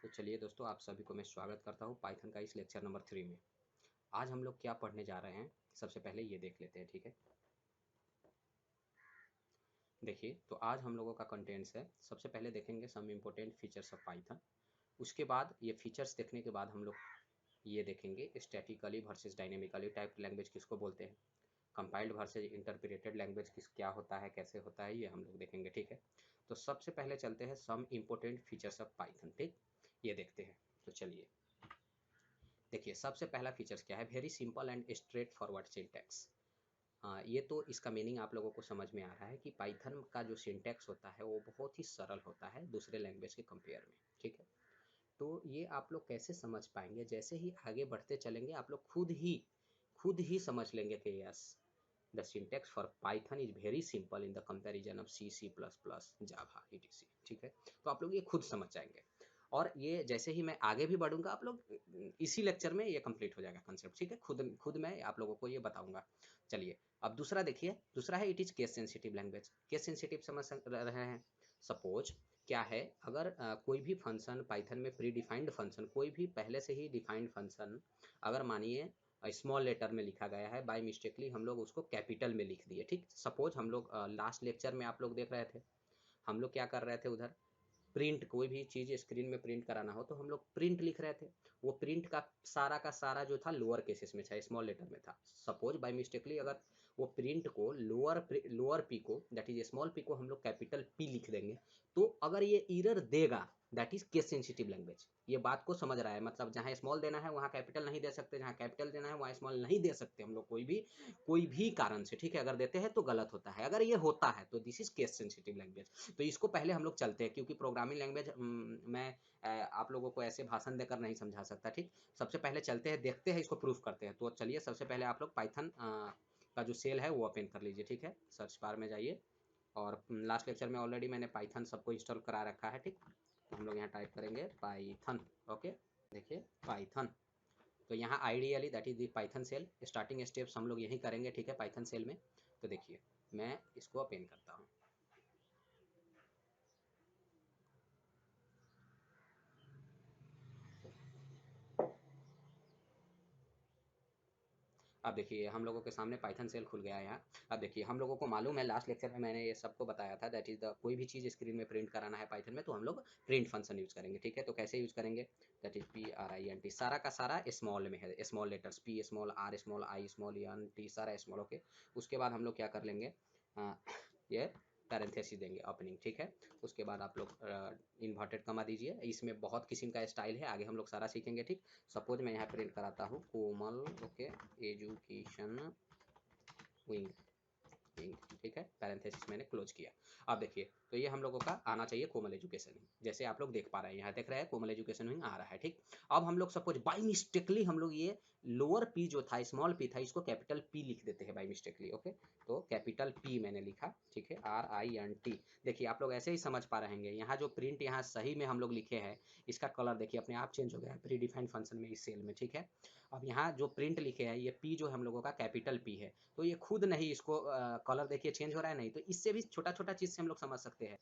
तो चलिए दोस्तों, आप सभी को मैं स्वागत करता हूँ पाइथन का इस लेक्चर नंबर 3 में। आज हम लोग क्या पढ़ने जा रहे हैं, सबसे पहले ये देख लेते हैं, ठीक है। देखिए, तो आज हम लोगों का कंटेंट्स है, सबसे पहले देखेंगे some important features of Python. उसके बाद ये फीचर्स देखने के बाद हम लोग ये देखेंगे statically versus dynamically typed language किसको बोलते हैं, कंपाइल्ड वर्सेस इंटरप्रेटेड लैंग्वेज क्या होता है, कैसे होता है, ये हम लोग देखेंगे, ठीक है। तो सबसे पहले चलते हैं some important features of Python, ठीक, ये देखते हैं। तो चलिए देखिए, सबसे पहला फीचर्स क्या है, very simple and straight forward syntax. ये तो इसका मीनिंग आप लोगों को समझ में आ रहा है कि पाइथन का जो सिंटैक्स होता है वो बहुत ही सरल होता है दूसरे लैंग्वेज के कंपेयर में, ठीक है। तो ये आप लोग कैसे समझ पाएंगे, जैसे ही आगे बढ़ते चलेंगे आप लोग खुद ही समझ लेंगे कि yes, the syntax for Python is very simple in the comparison of C C plus plus Java etc, ठीक है। तो आप लोग ये खुद समझ जाएंगे और ये जैसे ही मैं आगे भी बढ़ूंगा आप लोग इसी लेक्चर में ये कंप्लीट हो जाएगा कंसेप्ट, ठीक है। खुद खुद मैं आप लोगों को ये बताऊंगा। चलिए अब दूसरा देखिए, दूसरा है it is case sensitive language. Case sensitive समझ रहे हैं। सपोज क्या है, अगर कोई भी फंक्शन पाइथन में प्री डिफाइंड फंक्शन, कोई भी पहले से ही डिफाइंड फंक्शन अगर मानिए स्मॉल लेटर में लिखा गया है, बाय मिस्टेकली हम लोग उसको कैपिटल में लिख दिए, ठीक। सपोज हम लोग लास्ट लेक्चर में आप लोग देख रहे थे, हम लोग क्या कर रहे थे उधर, प्रिंट, कोई भी चीज़ स्क्रीन में प्रिंट कराना हो तो हम लोग प्रिंट लिख रहे थे। वो प्रिंट का सारा जो था लोअर केसेस में था, स्मॉल लेटर में था। सपोज बाय मिस्टेकली अगर वो प्रिंट को लोअर पी को, दैट इज स्मॉल पी को हम लोग कैपिटल पी लिख देंगे, तो अगर ये एरर देगा, that is case sensitive language. ये बात को समझ रहा है, मतलब जहाँ स्मॉल देना है वहाँ कैपिटल नहीं दे सकते, जहाँ कैपिटल देना है वहाँ स्मॉल नहीं दे सकते हम लोग, कोई भी कारण से, ठीक है। अगर देते हैं तो गलत होता है, अगर ये होता है तो this is case sensitive language. तो इसको पहले हम लोग चलते हैं, क्योंकि प्रोग्रामिंग लैंग्वेज मैं आप लोगों को ऐसे भाषण देकर नहीं समझा सकता, ठीक। सबसे पहले चलते हैं, देखते हैं, इसको प्रूफ करते हैं। तो चलिए सबसे पहले आप लोग पाइथन का जो सेल है वो ओपन कर लीजिए, ठीक है। सर्च बार में जाइए और लास्ट लेक्चर में ऑलरेडी मैंने पाइथन सबको इंस्टॉल करा रखा है, ठीक। तो हम लोग यहाँ टाइप करेंगे पाइथन, ओके। देखिए पाइथन, तो यहाँ ideally that is the Python shell, starting steps हम लोग यही करेंगे, ठीक है, पाइथन सेल में। तो देखिए मैं इसको ओपन करता हूँ। अब देखिए हम लोगों के सामने पाइथन सेल खुल गया है यहाँ। अब देखिए हम लोगों को मालूम है, लास्ट लेक्चर में मैंने ये सबको बताया था, दैट इज द कोई भी चीज़ स्क्रीन में प्रिंट कराना है पाइथन में तो हम लोग प्रिंट फंक्शन यूज़ करेंगे, ठीक है। तो कैसे यूज़ करेंगे, दैट इज PRINT, सारा का सारा स्मॉल में है, small letters, P small, R small, I small, N T सारा स्मॉल, ओके। उसके बाद हम लोग क्या कर लेंगे, ये पैरेंथेसिस देंगे ओपनिंग, ठीक है। उसके बाद आप लोग इन्वर्टेड कमा दीजिए, इसमें बहुत किस्म का स्टाइल है, आगे हम लोग सारा सीखेंगे, ठीक। सपोज मैं यहाँ प्रिंट कराता हूँ कोमल, ओके, एजुकेशन विंग, ठीक है। पैरेंथेसिस मैंने क्लोज किया। अब देखिए तो ये हम लोगों का आना चाहिए कोमल एजुकेशन विंग, जैसे आप लोग देख पा रहे हैं, यहाँ देख रहे हैं कोमल एजुकेशन विंग आ रहा है, ठीक। अब हम लोग सपोज बाई मिस्टेकली हम लोग ये लोअर पी जो था, स्मॉल पी था, इसको कैपिटल पी लिख देते हैं बाई मिस्टेकली, ओके। तो कैपिटल पी मैंने लिखा, ठीक है, RINT। देखिए आप लोग ऐसे ही समझ पा रहेंगे, यहाँ जो प्रिंट यहाँ सही में हम लोग लिखे हैं, इसका कलर देखिए अपने आप चेंज हो गया है प्री डिफाइंड फंक्शन में, इस सेल में, ठीक है। अब यहाँ जो प्रिंट लिखे हैं ये पी जो हम लोगों का कैपिटल पी है, तो ये खुद नहीं, इसको कलर देखिए चेंज हो रहा है, नहीं तो इससे भी छोटा छोटा चीज़ से हम लोग समझ सकते हैं।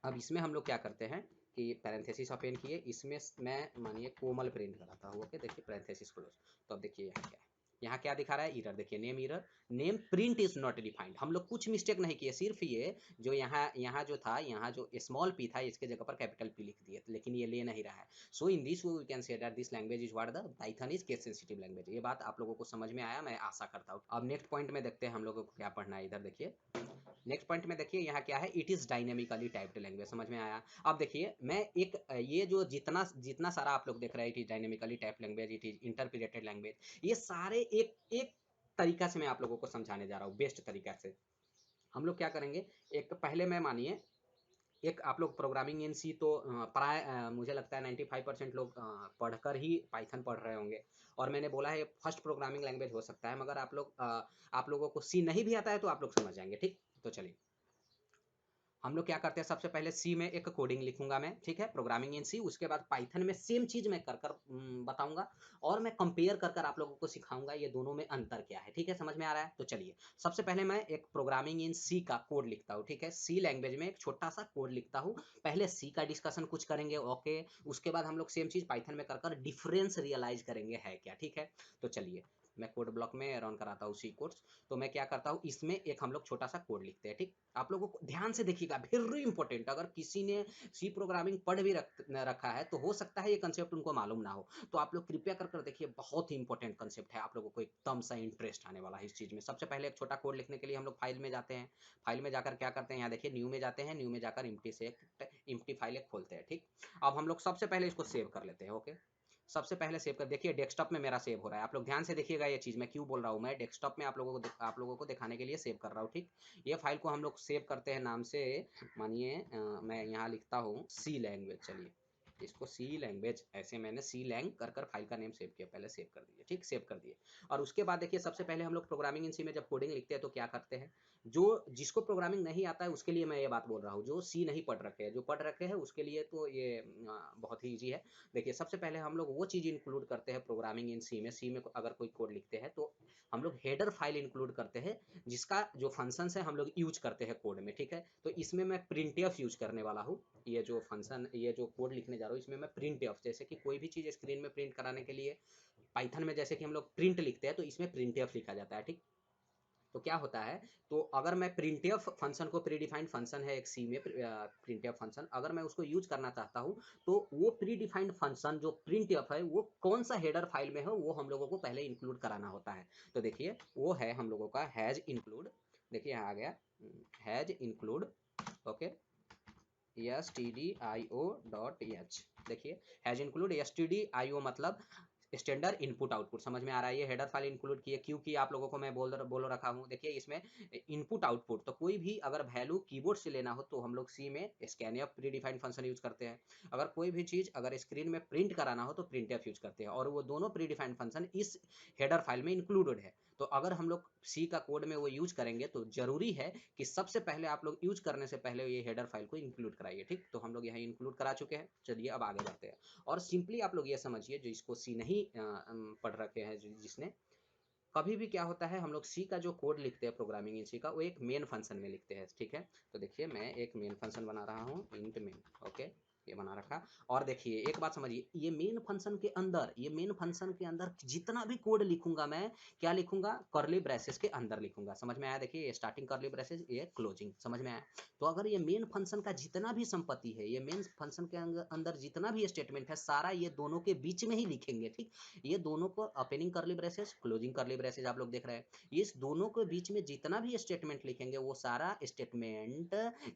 अब इसमें हम लोग क्या करते हैं कि पैरेंथेसिस ओपन किए, इसमें मैं मानिए कोमल प्रिंट कराता हूँ, ओके। देखिए पैरेंथेसिस क्लोज, तो अब देखिए यहाँ क्या है, यहाँ क्या दिखा रहा है, एरर, देखिए name error, name print is not defined. हम लोग कुछ मिस्टेक नहीं किए, सिर्फ ये जो यहाँ जो था, यहाँ जो स्मॉल पी था इसके जगह पर कैपिटल पी लिख दिए, लेकिन ये ले नहीं रहा है। So in this we can say that this language is what the Python is case sensitive language. ये बात आप लोगों को समझ में आया, मैं आशा करता हूँ। अब नेक्स्ट पॉइंट में देखते हैं हम लोगों को क्या पढ़ना है, इधर देखिए नेक्स्ट पॉइंट में देखिए यहाँ क्या है, it is dynamically typed language, समझ में आया। अब देखिए मैं एक ये जो जितना जितना सारा आप लोग देख रहे हैं, it is dynamically typed language, it is interpreted language, ये सारे एक एक तरीका से मैं आप लोगों को समझाने जा रहा हूँ, बेस्ट तरीका से। हम लोग क्या करेंगे, एक पहले मैं मानिए एक आप लोग प्रोग्रामिंग इन सी तो प्राय मुझे लगता है 95% लोग पढ़कर ही पाइथन पढ़ रहे होंगे। और मैंने बोला है फर्स्ट प्रोग्रामिंग लैंग्वेज हो सकता है, मगर आप लोगों को सी नहीं भी आता है तो आप लोग समझ जाएंगे, ठीक। तो चलिए हम लोग क्या करते हैं, सबसे पहले सी में एक कोडिंग लिखूंगा मैं, ठीक है, प्रोग्रामिंग इन सी। उसके बाद पाइथन में सेम चीज मैं कर कर बताऊंगा, और मैं कंपेयर कर कर आप लोगों को सिखाऊंगा ये दोनों में अंतर क्या है, ठीक है, समझ में आ रहा है। तो चलिए सबसे पहले मैं एक प्रोग्रामिंग इन सी का कोड लिखता हूँ, ठीक है, सी लैंग्वेज में एक छोटा सा कोड लिखता हूँ। पहले सी का डिस्कशन कुछ करेंगे, ओके, उसके बाद हम लोग सेम चीज पाइथन में कर कर डिफरेंस रियलाइज करेंगे है क्या, ठीक है। तो चलिए मैं कोड ब्लॉक में रन कराता हूँ सी कोड्स। तो मैं क्या करता हूँ, इसमें एक हम लोग छोटा सा कोड लिखते हैं, ठीक। आप लोगों को ध्यान से देखिएगा, वेरी इंपॉर्टेंट, अगर किसी ने सी प्रोग्रामिंग पढ़ भी रखा है तो हो सकता है ये कंसेप्ट उनको मालूम ना हो, तो आप लोग कृपया कर कर देखिए, बहुत ही इंपॉर्टेंट कंसेप्ट है, आप लोगों को एकदम सा इंटरेस्ट आने वाला है इस चीज में। सबसे पहले एक छोटा कोड लिखने के लिए हम लोग फाइल में जाते हैं, फाइल में जाकर क्या करते हैं, यहाँ देखिए न्यू में जाते हैं, न्यू में जाकर इम्प्टी से एक इम्प्टी फाइल एक खोलते हैं, ठीक। अब हम लोग सबसे पहले इसको सेव कर लेते हैं, ओके। सबसे पहले सेव कर देखिए, डेस्कटॉप में मेरा सेव हो रहा है, आप लोग ध्यान से देखिएगा, ये चीज मैं क्यों बोल रहा हूँ, मैं डेस्कटॉप में आप लोगों को दिखाने के लिए सेव कर रहा हूँ, ठीक। ये फाइल को हम लोग सेव करते हैं नाम से, मानिए मैं यहाँ लिखता हूँ सी लैंग्वेज, चलिए इसको सी लैंग्वेज, ऐसे मैंने सी लैंग कर कर फाइल का नेम सेव किया, पहले सेव कर दिए, ठीक, सेव कर दिए। और उसके बाद देखिए सबसे पहले हम लोग प्रोग्रामिंग इन सी में जब कोडिंग लिखते हैं तो क्या करते हैं, जो जिसको प्रोग्रामिंग नहीं आता है उसके लिए मैं ये बात बोल रहा हूँ, जो सी नहीं पढ़ रखे हैं, जो पढ़ रखे हैं उसके लिए तो ये बहुत ही ईजी है। देखिए सबसे पहले हम लोग वो चीज़ इंक्लूड करते हैं प्रोग्रामिंग इन सी में, सी में अगर कोई कोड लिखते हैं तो हम लोग हेडर फाइल इंक्लूड करते हैं, जिसका जो फंक्शन है हम लोग यूज करते हैं कोड में, ठीक है। तो इसमें मैं प्रिंटफ यूज करने वाला हूँ, ये जो फंक्शन, ये जो कोड लिखने जा रहा हूँ इसमें मैं प्रिंटफ, जैसे कि कोई भी चीज़ स्क्रीन में प्रिंट कराने के लिए पाइथन में जैसे कि हम लोग प्रिंट लिखते हैं तो इसमें प्रिंटफ लिखा जाता है, ठीक। तो क्या होता है, तो अगर मैं प्रिंटफ फंक्शन को, प्री डिफाइंड फंक्शन है एक सी में प्रिंटफ फंक्शन, अगर मैं उसको यूज करना चाहता हूँ तो वो प्री डिफाइंड फंक्शन जो प्रिंटफ है वो कौन सा हेडर फाइल में है वो हम लोगों को पहले इंक्लूड कराना होता है। तो देखिए वो है हम लोगों का हैज इंक्लूड, देखिए यहाँ आ गया हैज इंक्लूड, ओके, stdio.h, देखिए हैज इंक्लूड stdio मतलब स्टैंडर्ड इनपुट आउटपुट, समझ में आ रहा है। ये हेडर फाइल इंक्लूड किए क्योंकि आप लोगों को मैं बोल रखा हूँ, देखिए इसमें इनपुट आउटपुट, तो कोई भी अगर वैल्यू कीबोर्ड से लेना हो तो हम लोग सी में scanf pre defined function use करते हैं, अगर कोई भी चीज़ अगर स्क्रीन में प्रिंट कराना हो तो प्रिंटफ यूज करते हैं, और वो दोनों प्री डिफाइंड फंक्शन इस हेडर फाइल में इंक्लूडेड है। तो अगर हम लोग सी का कोड में वो यूज करेंगे तो जरूरी है कि सबसे पहले आप लोग यूज करने से पहले ये हेडर फाइल को इंक्लूड कराइए, ठीक। तो हम लोग यहाँ इंक्लूड करा चुके हैं, चलिए अब आगे बढ़ते हैं। और सिंपली आप लोग ये समझिए, जो इसको सी नहीं पढ़ रखे हैं, जिसने कभी भी क्या होता है, हम लोग सी का जो कोड लिखते हैं प्रोग्रामिंग इन सी का, वो एक मेन फंक्शन में लिखते हैं, ठीक है। तो देखिए मैं एक मेन फंक्शन बना रहा हूँ, इंट मेन, ओके, ये बना रखा। और देखिए एक बात समझिए, ये मेन फंक्शन के अंदर, ये मेन फंक्शन के अंदर जितना भी कोड लिखूंगा मैं, क्या लिखूंगा, कर्ली ब्रेसेस के अंदर लिखूंगा, समझ में आया। देखिए ये स्टार्टिंग कर्ली ब्रेसेस, ये क्लोजिंग, समझ में आया। तो अगर ये मेन फंक्शन का जितना भी संपत्ति है, ये मेन फंक्शन के अंदर जितना भी स्टेटमेंट है, सारा ये दोनों के बीच में ही लिखेंगे, ठीक। ये दोनों को opening curly braces, closing curly braces आप लोग देख रहे हैं, इस दोनों के बीच में जितना भी स्टेटमेंट लिखेंगे वो सारा स्टेटमेंट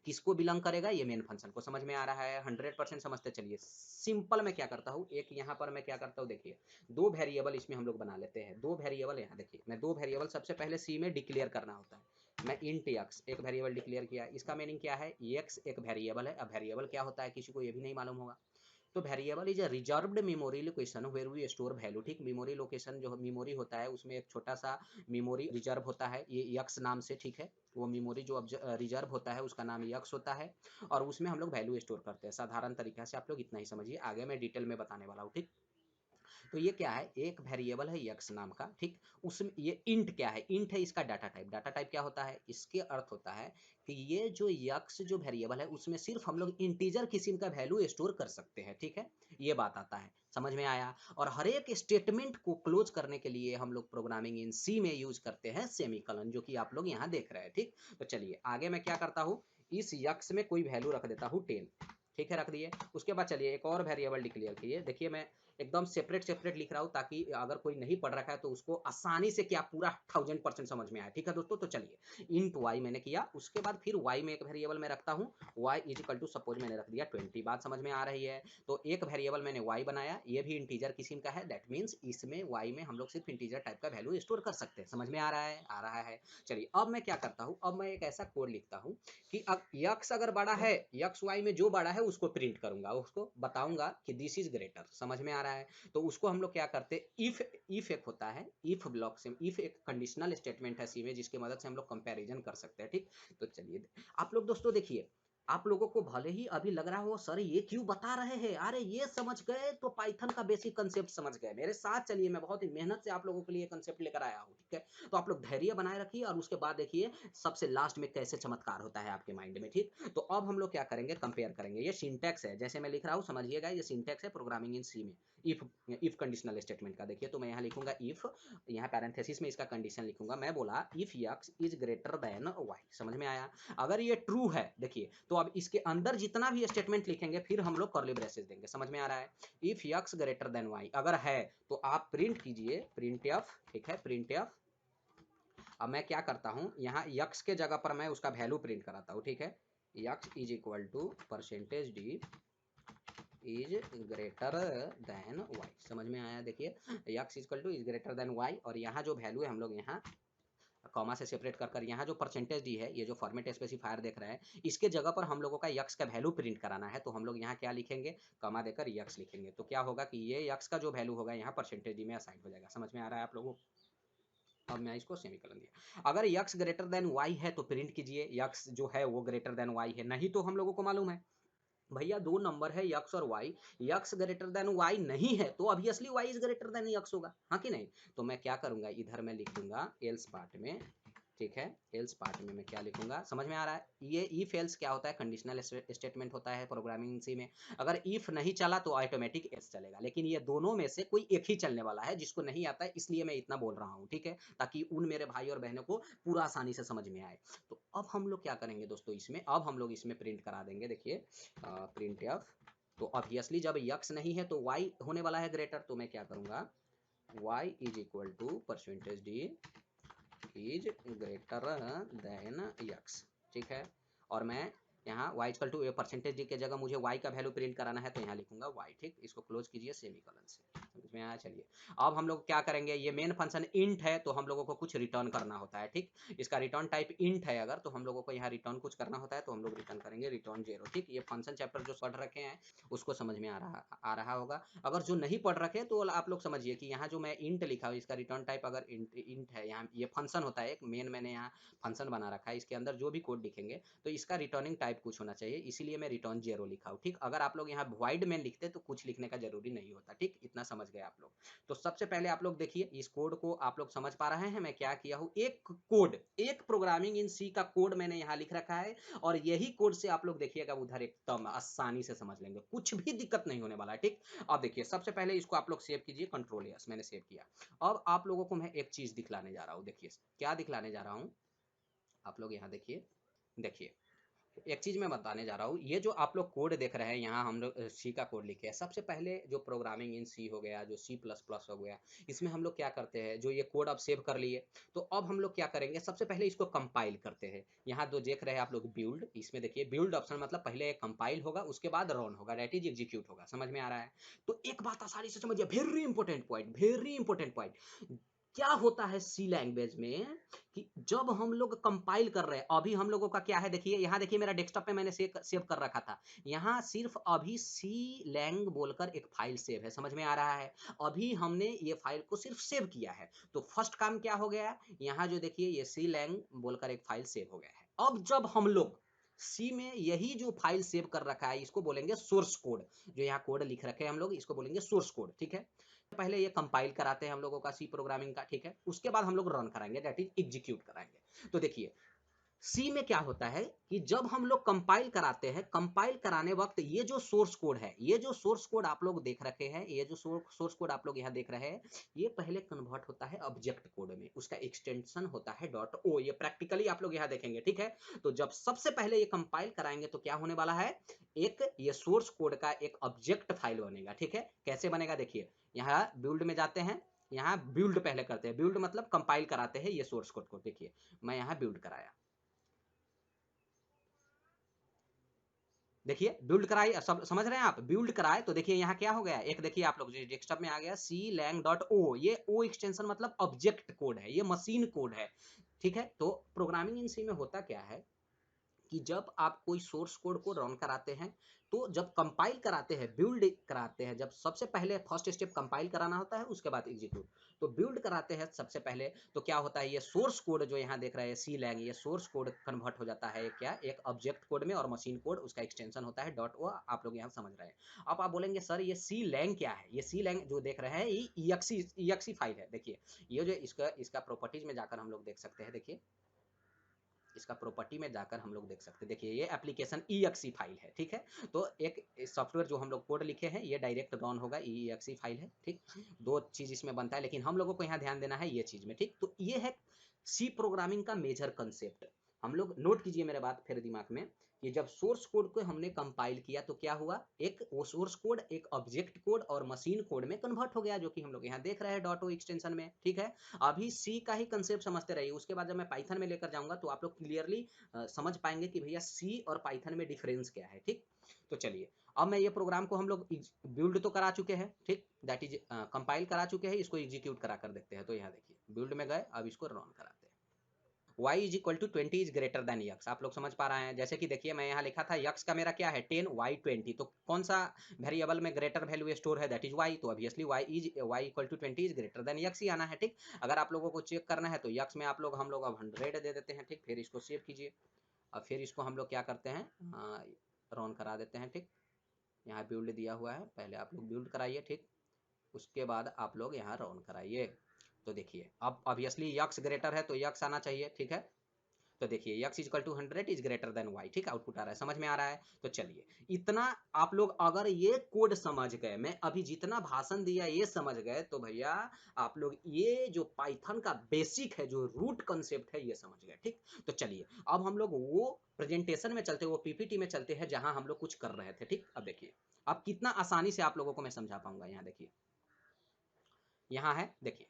किसको बिलोंग करेगा, ये मेन फंक्शन को, समझ में आ रहा है। 100% समझते चलिए। सिंपल मैं क्या करता हूँ, एक यहाँ पर मैं क्या करता हूँ, देखिए दो वेरिएबल इसमें हम लोग बना लेते हैं, दो वेरिएबल, यहाँ देखिए मैं दो वेरिएबल सबसे पहले सी में डिक्लेयर करना होता है। मैं इंट एक्स एक वेरिएबल डिक्लेयर किया, इसका मीनिंग क्या है, एक्स एक वेरिएबल है। अब वेरिएबल क्या होता है किसी को ये भी नहीं मालूम होगा। तो variable is a reserved memory location where we store value, ठीक। मेमोरी लोकेशन जो मेमोरी होता है उसमें एक छोटा सा मेमोरी रिजर्व होता है, ये यक्स नाम से, ठीक है। वो मेमोरी जो रिजर्व होता है उसका नाम यक्स होता है, और उसमें हम लोग वैल्यू स्टोर करते हैं। साधारण तरीके से आप लोग इतना ही समझिए, आगे मैं डिटेल में बताने वाला हूँ, ठीक। तो ये क्या है, एक वेरिएबल है यक्स नाम का, ठीक। उसमें ये इंट क्या है, इंट है इसका डाटा टाइप। डाटा टाइप क्या होता है, इसके अर्थ होता है कि ये जो यक्स जो वेरिएबल है उसमें सिर्फ हम लोग इंटीजर किस्म का वैल्यू स्टोर कर सकते हैं, ठीक है। ये बात आता है, समझ में आया। और हर एक स्टेटमेंट को क्लोज करने के लिए हम लोग प्रोग्रामिंग इन सी में यूज करते हैं सेमीकोलन, जो कि आप लोग यहाँ देख रहे हैं, ठीक। तो चलिए आगे मैं क्या करता हूँ, इस यक्स में कोई वैल्यू रख देता हूँ 10, ठीक है, रख दिए। उसके बाद चलिए एक और वेरिएबल डिक्लेयर किए, देखिए मैं एकदम सेपरेट सेपरेट लिख रहा हूँ ताकि अगर कोई नहीं पढ़ रखा है तो उसको आसानी से क्या पूरा 1000% समझ में आए, ठीक है दोस्तों। तो चलिए इंट वाई मैंने किया, उसके बाद फिर वाई में एक वेरिएबल में रखता हूँ, Y is equal to suppose मैंने रख दिया 20, बात समझ में आ रही है। तो एक वेरिएबल मैंने वाई बनाया, ये भी इंटीजर किस्म का है, दैट मीन्स इसमें वाई में हम लोग सिर्फ इंटीजर टाइप का वैल्यू स्टोर कर सकते हैं, समझ में आ रहा है, आ रहा है। चलिए अब मैं क्या करता हूँ, अब मैं एक ऐसा कोड लिखता हूँ कि अब यक्स अगर बड़ा है, यक्स वाई में जो बड़ा है उसको प्रिंट करूंगा, उसको बताऊंगा कि दिस इज ग्रेटर, समझ में आ रहा है। तो उसको हम लोग क्या करते हैं, इफ एक होता है, इफ ब्लॉक से, इफ एक कंडीशनल स्टेटमेंट है सी में जिसकी मदद से हम लोग कंपैरिजन कर सकते हैं, ठीक। तो चलिए आप लोग दोस्तों देखिए, आप लोगों को भले ही अभी लग रहा हो सर ये क्यों बता रहे हैं, अरे ये समझ गए तो पाइथन का बेसिक कंसेप्ट समझ गए, मेरे साथ चलिए, मैं बहुत ही मेहनत से आप लोगों के लिए कंसेप्ट लेकर आया हूँ, ठीक है। तो आप लोग धैर्य बनाए रखिए और उसके बाद देखिए सबसे लास्ट में कैसे चमत्कार होता है आपके माइंड में, ठीक। तो अब हम लोग क्या करेंगे, कंपेयर करेंगे। ये सिंटैक्स है, जैसे मैं लिख रहा हूँ समझिएगा, ये सिंटैक्स है प्रोग्रामिंग इन सी में, इफ कंडीशनल स्टेटमेंट का। देखिए तो मैं यहाँ लिखूंगा इफ, यहाँ पैरेंथेसिस में इसका कंडीशन लिखूंगा, मैं बोला if X is greater than Y, समझ में आया। अगर ये ट्रू है देखिए, तो अब इसके अंदर जितना भी स्टेटमेंट लिखेंगे फिर हम लोग कर्ली ब्रेसेस देंगे, समझ में आ रहा है। If X greater than Y अगर है तो आप प्रिंट कीजिए प्रिंट एफ, ठीक है, प्रिंट एफ। अब मैं क्या करता हूँ, यहाँ यक्स के जगह पर मैं उसका वैल्यू प्रिंट कराता हूँ, ठीक है। X is equal to percentage D is greater than Y, समझ में आया। देखिए X is equal to is greater than Y, और यहाँ जो वैल्यू है हम लोग यहाँ कॉमा से सेपरेट कर कर यहाँ जो परसेंटेज डी है, ये जो फॉर्मेट स्पेसिफायर देख रहे हैं, इसके जगह पर हम लोगों का यक्स का वैल्यू प्रिंट कराना है, तो हम लोग यहाँ क्या लिखेंगे, कॉमा देकर यक्स लिखेंगे। तो क्या होगा कि ये यक्स का जो वैल्यू होगा यहाँ परसेंटेज डी में असाइन हो जाएगा, समझ में आ रहा है आप लोगों को। अब मैं इसको सेमीकोलन दिया, अगर यक्स ग्रेटर देन वाई है तो प्रिंट कीजिए यक्स जो है वो ग्रेटर देन वाई है, नहीं तो हम लोगों को मालूम है भैया दो नंबर है यक्स और Y, X greater than Y नहीं है तो obviously Y is greater than X होगा, हाँ कि नहीं। तो मैं क्या करूंगा, इधर मैं लिख दूंगा एल्स पार्ट में, ठीक है, एल्स पार्ट में मैं क्या लिखूंगा, समझ में आ रहा है। ये इफ एल्स क्या होता है, कंडीशनल स्टेटमेंट होता है प्रोग्रामिंग सी में। अगर इफ नहीं चला तो ऑटोमेटिक एल्स चलेगा, लेकिन ये दोनों में से कोई एक ही चलने वाला है, जिसको नहीं आता है इसलिए मैं इतना बोल रहा हूँ, ठीक है, ताकि उन मेरे भाई और बहनों को पूरा आसानी से समझ में आए। तो अब हम लोग क्या करेंगे दोस्तों, इसमें अब हम लोग इसमें प्रिंट करा देंगे, देखिए प्रिंट एफ। तो ऑब्वियसली जब यक्स नहीं है तो वाई होने वाला है ग्रेटर, तो मैं क्या करूंगा, Y is equal to percentage D is greater than X, ठीक है। और मैं यहाँ y equal to percentage D के जगह मुझे y का वैल्यू प्रिंट कराना है, तो यहाँ लिखूंगा y, ठीक। इसको क्लोज कीजिए सेमीकोलन से, समझ में आया। चलिए अब हम लोग क्या करेंगे, ये मेन फंक्शन इंट है तो हम लोगों को कुछ रिटर्न करना होता है, ठीक। इसका रिटर्न टाइप इंट है अगर, तो हम लोगों को यहाँ रिटर्न कुछ करना होता है, तो हम लोग रिटर्न करेंगे रिटर्न 0, ठीक। ये फंक्शन चैप्टर जो पढ़ रखे हैं उसको समझ में आ रहा होगा। अगर जो नहीं पढ़ रखे तो आप लोग समझिए कि यहाँ जो मैं इंट लिखा हूँ इसका रिटर्न टाइप अगर इंट है, यहाँ ये फंक्शन होता है एक मेन, मैंने यहाँ फंक्शन बना रखा है, इसके अंदर जो भी कोड लिखेंगे तो इसका रिटर्निंग टाइप कुछ होना चाहिए, इसीलिए मैं रिटर्न 0 लिखा हूँ, ठीक। अगर आप लोग यहाँ वॉइड में लिखते तो कुछ लिखने का जरूरी नहीं होता, ठीक। इतना समझ गए आप लोग। तो सबसे पहले आप लोग देखिए इस कोड को आप लोग समझ पा रहे हैं मैं क्या किया हूँ, एक कोड, एक प्रोग्रामिंग इन सी का कोड मैंने यहाँ लिख रखा है, और यही कोड से आप लोग देखिएगा उधर एकदम आसानी से समझ लेंगे, कुछ भी दिक्कत नहीं होने वाला है, ठीक। अब देखिए सबसे पहले इसको आप लोग सेव कीजिए, कंट्रोल एस मैंने सेव किया। अब आप लोगों को मैं एक चीज दिखलाने जा रहा हूँ, देखिए क्या दिखलाने जा रहा हूँ, आप लोग यहाँ देखिए, देखिए एक चीज मैं बताने जा रहा हूँ, ये जो आप लोग कोड देख रहे हैं यहाँ हम लोग सी का कोड लिखे हैं। सबसे पहले जो प्रोग्रामिंग इन सी हो गया, जो सी प्लस प्लस हो गया, इसमें हम लोग क्या करते हैं, जो ये कोड अब सेव कर लिए, तो अब हम लोग क्या करेंगे, सबसे पहले इसको कंपाइल करते हैं। यहाँ जो देख रहे हैं आप लोग बिल्ड, इसमें देखिए बिल्ड ऑप्शन मतलब पहले कंपाइल होगा उसके बाद रन होगा, दैट इज एग्जीक्यूट होगा, समझ में आ रहा है। तो एक बात आसानी से समझिए, very important point, very important point, क्या होता है सी लैंग्वेज में कि जब हम लोग कंपाइल कर रहे हैं, अभी हम लोगों का क्या है, देखिए यहाँ देखिए मेरा डेस्कटॉप पे मैंने सेव कर रखा था, यहाँ सिर्फ अभी सी लैंग बोलकर एक फाइल सेव है, समझ में आ रहा है। अभी हमने ये फाइल को सिर्फ सेव किया है, तो फर्स्ट काम क्या हो गया, यहाँ जो देखिए ये सी लैंग बोलकर एक फाइल सेव हो गया है। अब जब हम लोग सी में यही जो फाइल सेव कर रखा है इसको बोलेंगे सोर्स कोड, जो यहाँ कोड लिख रखे हैं हम लोग इसको बोलेंगे सोर्स कोड, ठीक है। पहले ये कंपाइल कराते हैं हम लोगों का सी प्रोग्रामिंग का, ठीक है, उसके बाद हम लोग रन कराएंगे, दैट इज एग्जीक्यूट कराएंगे। तो देखिए सी में क्या होता है कि जब हम लोग कंपाइल कराते हैं, कंपाइल कराने वक्त ये जो सोर्स कोड है, ये जो सोर्स कोड आप लोग देख रखे हैं, ये जो सोर्स कोड आप लोग यहाँ देख रहे हैं, ये पहले कन्वर्ट होता है ऑब्जेक्ट कोड में, उसका एक्सटेंशन होता है डॉट ओ, ये प्रैक्टिकली आप लोग यहाँ देखेंगे, ठीक है। तो जब सबसे पहले ये कंपाइल कराएंगे तो क्या होने वाला है, एक ये सोर्स कोड का एक ऑब्जेक्ट फाइल बनेगा, ठीक है। कैसे बनेगा देखिए, यहाँ बिल्ड में जाते हैं, यहाँ बिल्ड पहले करते हैं, बिल्ड मतलब कंपाइल कराते हैं ये सोर्स कोड को, देखिए मैं यहाँ बिल्ड कराया, देखिए बिल्ड कराई, सब समझ रहे हैं आप, बिल्ड कराए तो देखिए यहाँ क्या हो गया, एक देखिए आप लोग डेस्कटॉप में आ गया सी लैंग डॉट ओ, ये ओ एक्सटेंशन मतलब ऑब्जेक्ट कोड है, ये मशीन कोड है, ठीक है। तो प्रोग्रामिंग इन सी में होता क्या है कि जब आप कोई सोर्स कोड को रन कराते हैं, तो जब कंपाइल कराते हैं, बिल्ड कराते हैं, जब सबसे पहले फर्स्ट स्टेप कंपाइल कराना होता है, उसके बाद एग्जीक्यूट। तो बिल्ड कराते हैं सबसे पहले, तो क्या होता है, ये सोर्स कोड जो यहाँ देख रहे हैं सी लैंग, ये सोर्स कोड कन्वर्ट हो जाता है क्या, एक ऑब्जेक्ट कोड में, और मशीन कोड उसका एक्सटेंशन होता है डॉट, वो आप लोग यहाँ समझ रहे हैं। अब आप बोलेंगे सर ये सी लैंग क्या है, ये सी लैंग जो देख रहे हैं ये EXE फाइल है। देखिए ये जो इसका प्रॉपर्टीज में जाकर हम लोग देख सकते हैं, देखिए इसका प्रॉपर्टी में जाकर हम लोग देख सकते हैं, देखिए ये एप्लीकेशन EXE फाइल है, ठीक है। तो एक सॉफ्टवेयर जो हम लोग कोड लिखे हैं ये डायरेक्ट रन होगा, EXE फाइल है, ठीक। दो चीज इसमें बनता है, लेकिन हम लोगों को यहाँ ध्यान देना है ये चीज में, ठीक। तो ये है सी प्रोग्रामिंग का मेजर कंसेप्ट। हम लोग नोट कीजिए मेरे बात फिर दिमाग में, कि जब सोर्स कोड को हमने कंपाइल किया तो क्या हुआ, एक वो सोर्स कोड एक ऑब्जेक्ट कोड और मशीन कोड में कन्वर्ट हो गया, जो कि हम लोग यहाँ देख रहे हैं डॉट ओ एक्सटेंशन में, ठीक है। अभी सी का ही कंसेप्ट समझते रहिए, उसके बाद जब मैं पाइथन में लेकर जाऊंगा तो आप लोग क्लियरली समझ पाएंगे कि भैया सी और पाइथन में डिफरेंस क्या है, ठीक। तो चलिए अब मैं ये प्रोग्राम को हम लोग बिल्ड तो करा चुके हैं, ठीक, दैट इज कंपाइल करा चुके हैं, इसको एग्जीक्यूट करा कर देखते हैं। तो यहाँ देखिए बिल्ड में गए, अब इसको रन कराते हैं। y is equal to 20 is greater than x, आप लोग समझ पा रहे हैं। जैसे कि देखिए मैं यहाँ लिखा था x का मेरा क्या है 10, y 20, तो कौन सा वेरिएबल में ग्रेटर वैल्यू स्टोर है, दैट इज y। तो ऑब्वियसली y equal to 20 is greater than x ही आना है, ठीक। अगर आप लोगों को चेक करना है तो x में हम लोग अब 100 दे देते हैं, ठीक। फिर इसको सेव कीजिए, और फिर इसको हम लोग क्या करते हैं, रन करा देते हैं, ठीक। यहाँ बिल्ड दिया हुआ है, पहले आप लोग बिल्ड कराइए, ठीक। उसके बाद आप लोग यहाँ रन कराइए। तो देखिए अब ऑब्वियसली x ग्रेटर है तो x आना चाहिए, ठीक है। तो देखिए x equal to 100 is greater than y, ठीक, आउटपुट आ रहा है, समझ में आ रहा है। तो चलिए इतना आप लोग अगर ये कोड समझ गए, मैं अभी जितना भाषण दिया ये समझ गए, तो भैया आप लोग ये जो पाइथन का बेसिक है, जो रूट कंसेप्ट है, ये समझ गए, ठीक। तो चलिए अब हम लोग वो प्रेजेंटेशन में चलते, वो पीपीटी में चलते हैं जहां हम लोग कुछ कर रहे थे, ठीक। अब देखिए अब कितना आसानी से आप लोगों को मैं समझा पाऊंगा। यहाँ देखिए, यहाँ है, देखिए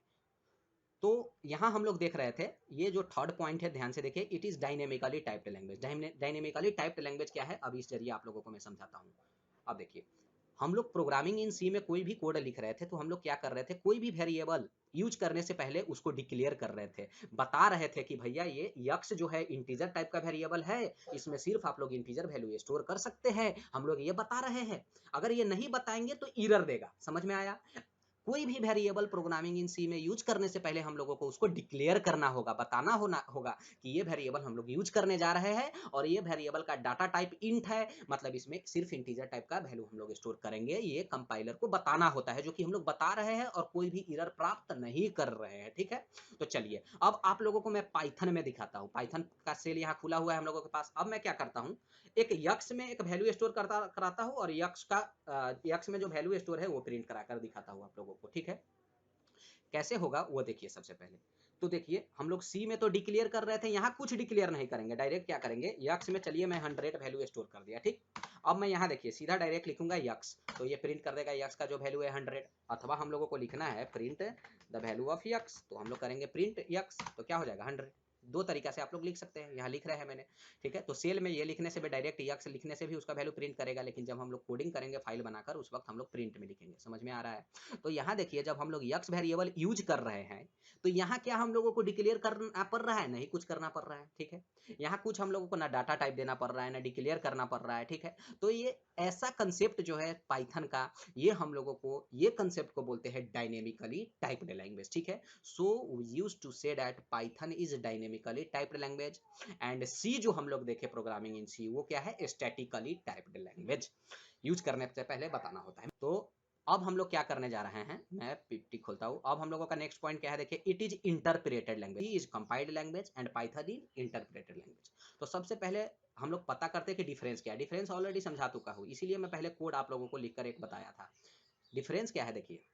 तो यहाँ हम लोग देख रहे थे, ये जो थर्ड पॉइंट है ध्यान से देखिए, it is dynamically typed language. Dynamically typed language क्या है, अब इस जरिए आप लोगों को मैं समझाता हूँ। अब देखिए हम लोग प्रोग्रामिंग इन सी में कोई भी कोड लिख रहे थे, तो हम लोग क्या कर रहे थे, कोई भी वेरिएबल यूज करने से पहले उसको डिक्लेयर कर रहे थे, बता रहे थे कि भैया ये यक्स जो है इंटीजर टाइप का वेरिएबल है, इसमें सिर्फ आप लोग इंटीजर वैल्यू स्टोर कर सकते हैं, हम लोग ये बता रहे हैं। अगर ये नहीं बताएंगे तो एरर देगा, समझ में आया। कोई भी वेरिएबल प्रोग्रामिंग इन सी में यूज करने से पहले हम लोगों को उसको डिक्लेयर करना होगा, बताना होगा कि ये वेरिएबल हम लोग यूज करने जा रहे हैं, और ये वेरिएबल का डाटा टाइप इंट है, मतलब इसमें सिर्फ इंटीजर टाइप का वैल्यू हम लोग स्टोर करेंगे, ये कंपाइलर को बताना होता है, जो कि हम लोग बता रहे हैं और कोई भी एरर प्राप्त नहीं कर रहे हैं, ठीक है। तो चलिए अब आप लोगों को मैं पाइथन में दिखाता हूँ, पाइथन का सेल यहाँ खुला हुआ है हम लोगों के पास। अब मैं क्या करता हूँ, एक यक्स में एक वैल्यू स्टोर कराता हूँ, और यक्स में जो वैल्यू स्टोर है वो प्रिंट कराकर दिखाता हूँ आप लोगों को, ठीक है। कैसे होगा वो देखिए। सबसे पहले तो देखिए हम लोग सी में तो डिक्लेयर कर रहे थे, यहाँ कुछ डिक्लेयर नहीं करेंगे, डायरेक्ट क्या करेंगे, यक्स में चलिए मैं 100 वैल्यू स्टोर कर दिया, ठीक। अब मैं यहाँ देखिए सीधा डायरेक्ट लिखूंगा यक्स, तो ये प्रिंट कर देगा यक्स का जो वैल्यू है 100। अथवा हम लोगों को लिखना है print the value of x, तो हम लोग करेंगे प्रिंट यक्स, तो क्या हो जाएगा 100। दो तरीका से आप लोग लिख सकते हैं, यहाँ लिख रहे हैं मैंने, ठीक है। तो सेल में ये लिखने से भी, डायरेक्ट यक्स लिखने से भी उसका वैल्यू प्रिंट करेगा, लेकिन जब हम लोग कोडिंग करेंगे फाइल बनाकर, उस वक्त हम लोग प्रिंट में लिखेंगे, समझ में आ रहा है। तो यहाँ देखिए जब हम लोग यक्स वेरिएबल यूज कर रहे हैं, तो यहाँ क्या हम लोगों को डिक्लेयर करना पड़ रहा है, नहीं कुछ करना पड़ रहा है, ठीक है। यहाँ कुछ हम लोगों को ना डाटा टाइप देना पड़ रहा है, ना डिक्लेयर करना पड़ रहा है, ठीक है। तो ये ऐसा कंसेप्ट जो है पाइथन का, ये हम लोगों को ये कंसेप्ट को बोलते हैं डायनेमिकली टाइप्ड लैंग्वेज, ठीक है। So we used to say that Python is dynamically typed language, and C जो हम लोग देखे प्रोग्रामिंग इन सी, वो क्या है, स्टैटिकली टाइप्ड लैंग्वेज। यूज करने से पहले बताना होता है। तो अब हम लोग क्या करने जा रहे हैं, मैं पीपीटी खोलता हूं। अब हम लोगों का नेक्स्ट पॉइंट क्या है, देखिए it is interpreted language, is compiled language and Python is interpreted language. तो सबसे पहले हम लोग पता करते हैं कि डिफरेंस क्या है। डिफरेंस ऑलरेडी समझा चुका हूं, इसीलिए मैं पहले कोड आप लोगों को लिखकर एक बताया था। डिफरेंस क्या है, देखिए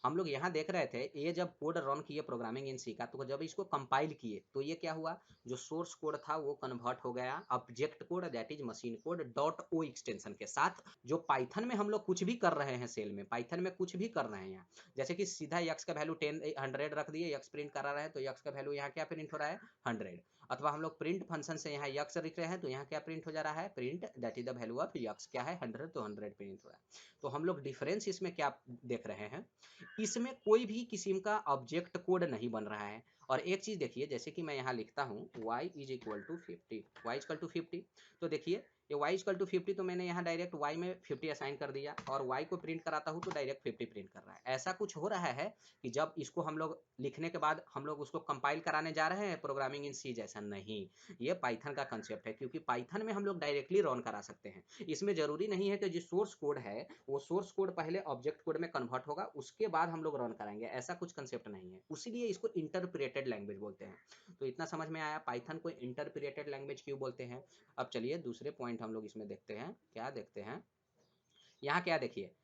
हम लोग यहाँ देख रहे थे, ये जब कोड रन किए प्रोग्रामिंग इन सी का, तो जब इसको कंपाइल किए तो ये क्या हुआ, जो सोर्स कोड था वो कन्वर्ट हो गया object code, that is machine code dot O extension के साथ। जो पाइथन में हम लोग कुछ भी कर रहे हैं, सेल में पाइथन में कुछ भी कर रहे हैं यहाँ, जैसे कि सीधा यक्स का वैल्यू 100 रख दिए, यक्स प्रिंट करा रहे हैं, तो यक्स का वैल्यू यहाँ क्या प्रिंट हो रहा है 100। अथवा हम लोग प्रिंट फंक्शन से यहाँ यक्स लिख रहे हैं तो यहाँ क्या प्रिंट हो जा रहा है, print that is the value of x, क्या है 100, तो 100 प्रिंट हो रहा है। तो हम लोग डिफरेंस इसमें क्या देख रहे हैं, इसमें कोई भी किस्म का ऑब्जेक्ट कोड नहीं बन रहा है। और एक चीज देखिए, जैसे कि मैं यहाँ लिखता हूँ y is equal to 50, y equal to 50, तो देखिए ये y इक्वल टू 50, तो मैंने यहाँ डायरेक्ट y में 50 असाइन कर दिया और y को प्रिंट कराता हूँ तो डायरेक्ट 50 प्रिंट कर रहा है। ऐसा कुछ हो रहा है कि जब इसको हम लोग लिखने के बाद हम लोग उसको कंपाइल कराने जा रहे हैं प्रोग्रामिंग इन सी जैसा नहीं, ये पाइथन का कंसेप्ट है, क्योंकि पाइथन में हम लोग डायरेक्टली रन करा सकते हैं। इसमें जरूरी नहीं है कि जो सोर्स कोड है वो सोर्स कोड पहले ऑब्जेक्ट कोड में कन्वर्ट होगा उसके बाद हम लोग रन कराएंगे, ऐसा कुछ कंसेप्ट नहीं है, उसीलिए इसको इंटरप्रेटेड लैंग्वेज बोलते हैं। तो इतना समझ में आया पाइथन को इंटरप्रेटेड लैंग्वेज क्यों बोलते हैं। अब चलिए दूसरे पॉइंट हम लोग इसमें देखते हैं, क्या देखते हैं यहाँ, क्या देखिए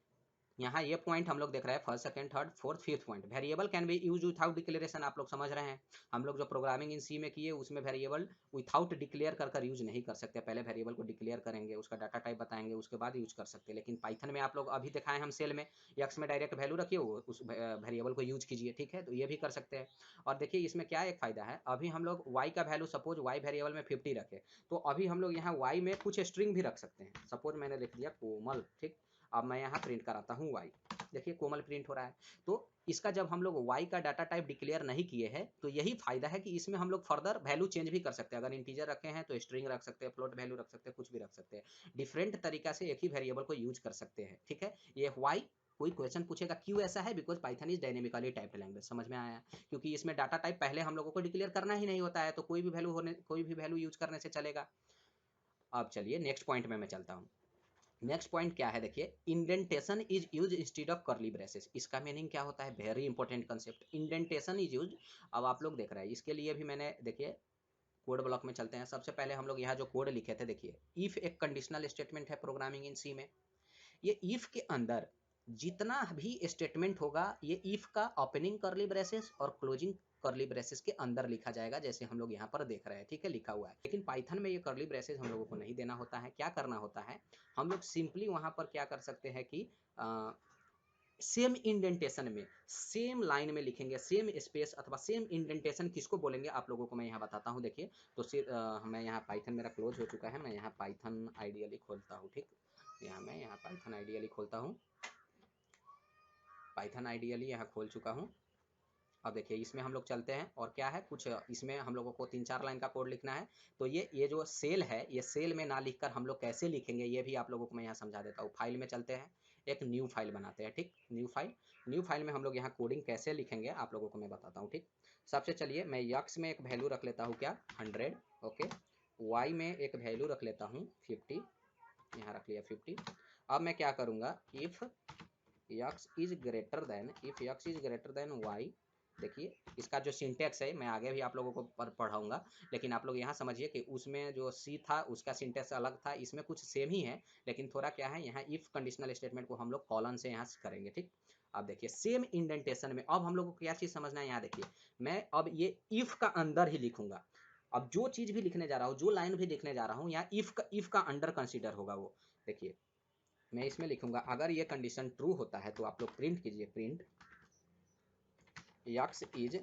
यहाँ ये पॉइंट हम लोग देख रहे हैं, first second third fourth fifth point, variable can be use without declaration. आप लोग समझ रहे हैं, हम लोग जो प्रोग्रामिंग इन सी में किए उसमें वेरिएबल विथआउट डिक्लेयर कर यूज नहीं कर सकते, पहले वेरिएबल को डिक्लेयर करेंगे, उसका डाटा टाइप बताएंगे, उसके बाद यूज कर सकते हैं। लेकिन पाइथन में आप लोग अभी दिखाएं हम सेल में यक्स में डायरेक्ट वैल्यू रखिए, उस वेरिएबल को यूज कीजिए, ठीक है, तो ये भी कर सकते हैं। और देखिए इसमें क्या एक फायदा है, अभी हम लोग वाई का वैल्यू सपोज वाई वेरिएबल में 50 रखे, तो अभी हम लोग यहाँ वाई में कुछ स्ट्रिंग भी रख सकते हैं। सपोज मैंने लिख दिया कोमल, ठीक, अब मैं यहाँ प्रिंट कराता हूँ वाई, देखिए कोमल प्रिंट हो रहा है। तो इसका जब हम लोग y का डाटा टाइप डिक्लेयर नहीं किए हैं तो यही फायदा है कि इसमें हम लोग फर्दर वैल्यू चेंज भी कर सकते हैं, अगर इंटीजर रखे हैं तो स्ट्रिंग रख सकते हैं, फ्लोट वैल्यू रख सकते हैं, कुछ भी रख सकते हैं, डिफरेंट तरीका से एक ही वेरिएबल को यूज कर सकते हैं, ठीक है। ये y कोई क्वेश्चन पूछेगा क्यों ऐसा है, because Python is dynamically typed language, समझ में आया, क्योंकि इसमें डाटा टाइप पहले हम लोगों को डिक्लेयर करना ही नहीं होता है, तो कोई भी वैल्यू यूज करने से चलेगा। अब चलिए नेक्स्ट पॉइंट में मैं चलता हूँ। नेक्स्ट पॉइंट क्या है, देखिए indentation is use instead of curly braces. इसका मीनिंग क्या होता है, very important concept, indentation is use. अब आप लोग देख रहे हैं, इसके लिए भी मैंने, देखिए कोड ब्लॉक में चलते हैं। सबसे पहले हम लोग यहाँ जो कोड लिखे थे, देखिए इफ एक कंडीशनल स्टेटमेंट है प्रोग्रामिंग इन सी में, ये इफ के अंदर जितना भी स्टेटमेंट होगा ये इफ का ओपनिंग कर्ली ब्रेसेस और क्लोजिंग कर्ली ब्रेसेस के अंदर लिखा जाएगा, जैसे हम लोग यहाँ पर देख रहे हैं, ठीक है, लिखा हुआ है। लेकिन पाइथन में ये कर्ली ब्रेसेस हम लोगों को नहीं देना होता है, क्या करना होता है, हम लोग सिंपली वहाँ पर क्या कर सकते हैं कि सेम इंडेंटेशन में सेम लाइन में लिखेंगे, सेम स्पेस अथवा सेम इंडेंटेशन किसको बोलेंगे आप लोगों को मैं यहाँ बताता हूँ। देखिए तो मैं यहाँ पाइथन मेरा क्लोज हो चुका है, मैं यहाँ पाइथन आइडियली खोलता हूँ, ठीक, मैं यहाँ पाइथन आइडियली खोलता हूँ, पाइथन आइडियली यहाँ खोल चुका हूँ। अब देखिए इसमें हम लोग चलते हैं और क्या है, कुछ इसमें हम लोगों को 3-4 लाइन का कोड लिखना है। तो ये जो सेल है, ये सेल में ना लिखकर हम लोग कैसे लिखेंगे ये भी आप लोगों को मैं यहाँ समझा देता हूँ। फाइल में चलते हैं, एक न्यू फाइल बनाते हैं, ठीक, न्यू फाइल में हम लोग यहाँ कोडिंग कैसे लिखेंगे आप लोगों को मैं बताता हूँ, ठीक। सबसे चलिए मैं यक्स में एक वैल्यू रख लेता हूँ, क्या 100, ओके, वाई में एक वैल्यू रख लेता हूँ 50, यहाँ रख लिया 50। अब मैं क्या करूँगा, if X is greater than Y, देखिए इसका जो सिंटेक्स है मैं आगे भी आप लोगों को पढ़ाऊंगा, लेकिन आप लोग यहाँ समझिए कि उसमें जो सी था उसका सिंटेक्स अलग था, इसमें कुछ सेम ही है, लेकिन थोड़ा क्या है, यहाँ इफ कंडीशनल स्टेटमेंट को हम लोग कॉलन से यहाँ करेंगे, ठीक। अब देखिए सेम इंडेंटेशन में अब हम लोग को क्या चीज़ समझना है, यहाँ देखिए मैं अब ये इफ का अंदर ही लिखूंगा। अब जो चीज़ भी लिखने जा रहा हूँ, जो लाइन भी लिखने जा रहा हूँ, यहाँ इफ का अंडर कंसिडर होगा वो। देखिए मैं इसमें लिखूंगा अगर ये कंडीशन ट्रू होता है तो आप लोग प्रिंट कीजिए, print X is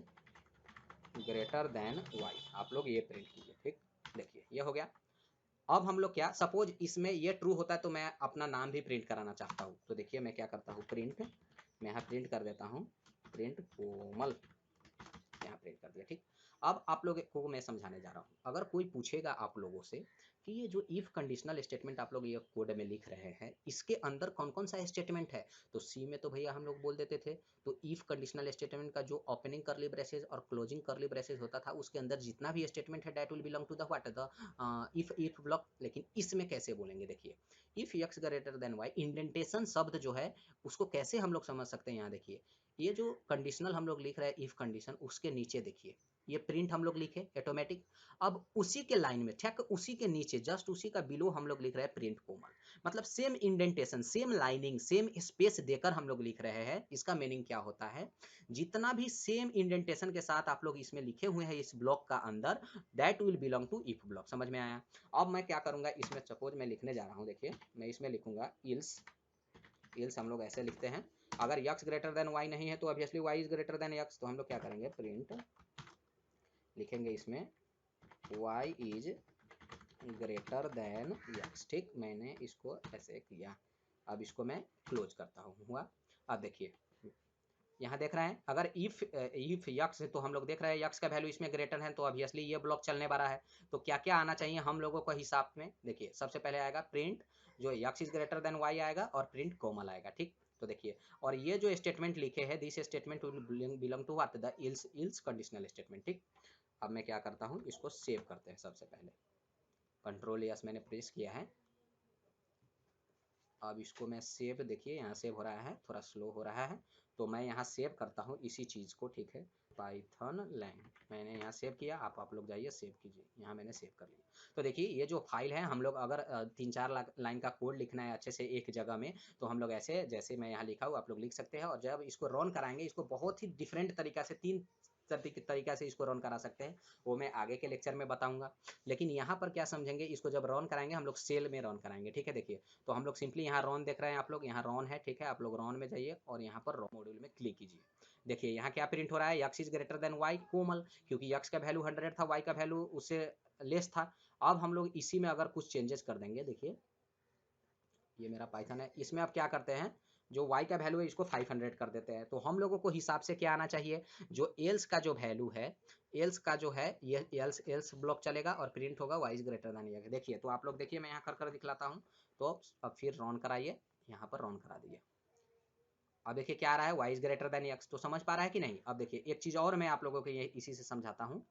greater than Y, आप लोग ये प्रिंट कीजिए, ठीक। देखिए ये हो गया। अब हम लोग क्या, सपोज इसमें ये ट्रू होता है तो मैं अपना नाम भी प्रिंट कराना चाहता हूँ, तो देखिए मैं क्या करता हूँ, प्रिंट, मैं यहाँ प्रिंट कर देता हूँ, प्रिंट कोमल, यहाँ प्रिंट कर दिया, ठीक। अब आप लोगों को मैं समझाने जा रहा हूँ, अगर कोई पूछेगा आप लोगों से कि ये जो इफ कंडीशनल स्टेटमेंट आप लोग ये कोड में लिख रहे हैं इसके अंदर कौन कौन सा स्टेटमेंट है, तो सी में तो भैया हम लोग बोल देते थे, तो इफ कंडीशनल स्टेटमेंट का जो ओपनिंग कर्ली ब्रेसेस और क्लोजिंग कर्ली ब्रेसेस होता था उसके अंदर जितना भी स्टेटमेंट है that will belong to the what, the if block. लेकिन इसमें कैसे बोलेंगे, देखिए if X greater than Y, indentation शब्द जो है उसको कैसे हम लोग समझ सकते हैं, यहाँ देखिए ये जो कंडीशनल हम लोग लिख रहे हैं इफ कंडीशन, उसके नीचे देखिए ये प्रिंट हम लोग लिखे ऑटोमेटिक, अब उसी के लाइन में ठीक उसी के नीचे जस्ट उसी का बिलो हम लोग लिख रहे हैं प्रिंट कोमल, मतलब same indentation same lining same space देकर हम लोग लिख रहे हैं। इसका मीनिंग क्या होता है, जितना भी सेम इंडेंटेशन के साथ आप लोग इसमें लिखे हुए हैं इस ब्लॉक का अंदर, that will belong to if block, समझ में आया। अब मैं क्या करूंगा, इसमें सपोज मैं लिखने जा रहा हूँ, देखिए मैं इसमें लिखूंगा इल्स हम लोग ऐसे लिखते हैं, अगर यक्स ग्रेटर देन वाई नहीं है तो obviously Y is greater than X, तो हम लोग क्या करेंगे, प्रिंट लिखेंगे इसमें y is greater than x, ठीक। मैंने इसको ऐसे किया, अब इसको मैं क्लोज करता हूँ, हुआ। अब देखिए यहाँ देख रहे हैं, अगर इफ यक्स तो हम लोग देख रहे हैं यक्स का वैल्यू इसमें ग्रेटर है, तो ऑब्वियसली ये ब्लॉक चलने वाला है। तो क्या क्या आना चाहिए हम लोगों को हिसाब में, देखिए सबसे पहले आएगा प्रिंट जो X is greater than Y आएगा, और प्रिंट कोमल आएगा, ठीक। तो देखिए, और ये जो स्टेटमेंट लिखे हैं, this statement will belong to what, the else conditional statement, ठीक। अब मैं क्या करता हूँ, इसको सेव करते हैं। सबसे पहले कंट्रोल यस मैंने प्रेस किया है। अब इसको मैं सेव, देखिए यहाँ सेव हो रहा है, थोड़ा स्लो हो रहा है, तो मैं यहाँ सेव करता हूँ इसी चीज़ को, ठीक है। पाइथन लैंग मैंने यहाँ सेव किया, आप लोग जाइए सेव कीजिए, यहाँ मैंने सेव कर लिया। तो देखिए ये जो फाइल है, हम लोग अगर 3-4 लाइन का कोड लिखना है अच्छे से एक जगह में, तो हम लोग ऐसे, जैसे मैं यहाँ लिखा हूँ आप लोग लिख सकते हैं। और जब इसको रन कराएंगे, इसको बहुत ही डिफरेंट तरीका से 3 तरीका से इसको रन करा सकते हैं, वो मैं आगे के लेक्चर में बताऊंगा। लेकिन यहाँ पर क्या समझेंगे, इसको जब रन कराएंगे हम लोग सेल में रन कराएंगे, ठीक है। देखिए तो हम लोग सिंपली यहाँ रॉन देख रहे हैं, आप लोग यहाँ रॉन है, ठीक है। आप लोग रॉन में जाइए और यहाँ पर रॉन मॉड्यूल में क्लिक कीजिए। देखिए यहाँ क्या प्रिंट हो रहा है, x is greater than y comma, क्योंकि यक्स का वैल्यू 100 था, वाई का वैल्यू उससे लेस था। अब हम लोग इसी में अगर कुछ चेंजेस कर देंगे, देखिए ये मेरा पाइथन है, इसमें आप क्या करते हैं, जो y का वैल्यू है इसको 500 कर देते हैं। तो हम लोगों को हिसाब से क्या आना चाहिए, जो एल्स का जो वैल्यू है, एल्स का जो है ये एल्स एल्स ब्लॉक चलेगा और प्रिंट होगा y इज ग्रेटर देन ये। देखिए तो आप लोग देखिए, मैं यहाँ कर दिखलाता हूँ। तो अब फिर रन कराइए, यहाँ पर रन करा दिए। अब देखिए क्या आ रहा है, y is greater than x, तो समझ पा रहा है कि नहीं। अब देखिए एक चीज और मैं आप लोगों को ये इसी से समझाता हूँ।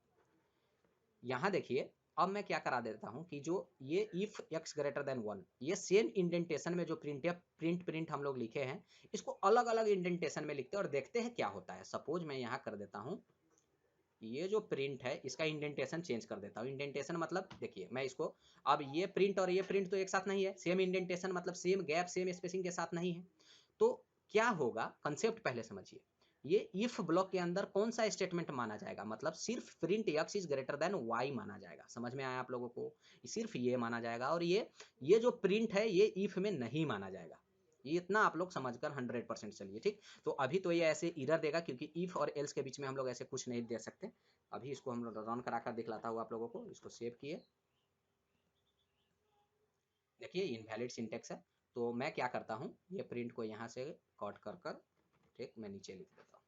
यहाँ देखिए, अब मैं क्या करा देता हूँ कि जो ये इफ x ग्रेटर देन 1, ये सेम इंडेंटेशन में जो प्रिंट हम लोग लिखे हैं, इसको अलग अलग इंडेंटेशन में लिखते हैं और देखते हैं क्या होता है। सपोज मैं यहाँ कर देता हूँ, ये जो प्रिंट है इसका इंडेंटेशन चेंज कर देता हूँ। इंडेंटेशन मतलब देखिए मैं इसको, अब ये प्रिंट और ये प्रिंट तो एक साथ नहीं है, सेम इंडेंटेशन मतलब सेम गैप सेम स्पेसिंग के साथ नहीं है। तो क्या होगा, कंसेप्ट पहले समझिए। ये इफ ब्लॉक के अंदर कौन सा स्टेटमेंट माना जाएगा, मतलब सिर्फ print x is greater than y माना जाएगा। समझ में आया आप लोगों को, सिर्फ ये माना जाएगा। और ये जो प्रिंट है ये इफ में नहीं माना जाएगा। ये इतना आप लोग समझकर 100% चलिए, ठीक। तो अभी तो ये ऐसे इरर देगा, क्योंकि इफ और एल्स के बीच में हम लोग ऐसे कुछ नहीं दे सकते। अभी इसको हम लोग रन करा कर दिखलाता हूँ आप लोगों को। इसको सेव किए, देखिए इनवैलिड सिंटेक्स है। तो मैं क्या करता हूँ, ये प्रिंट को यहाँ से कट कर ठीक मैं नीचे लिख देता हूँ,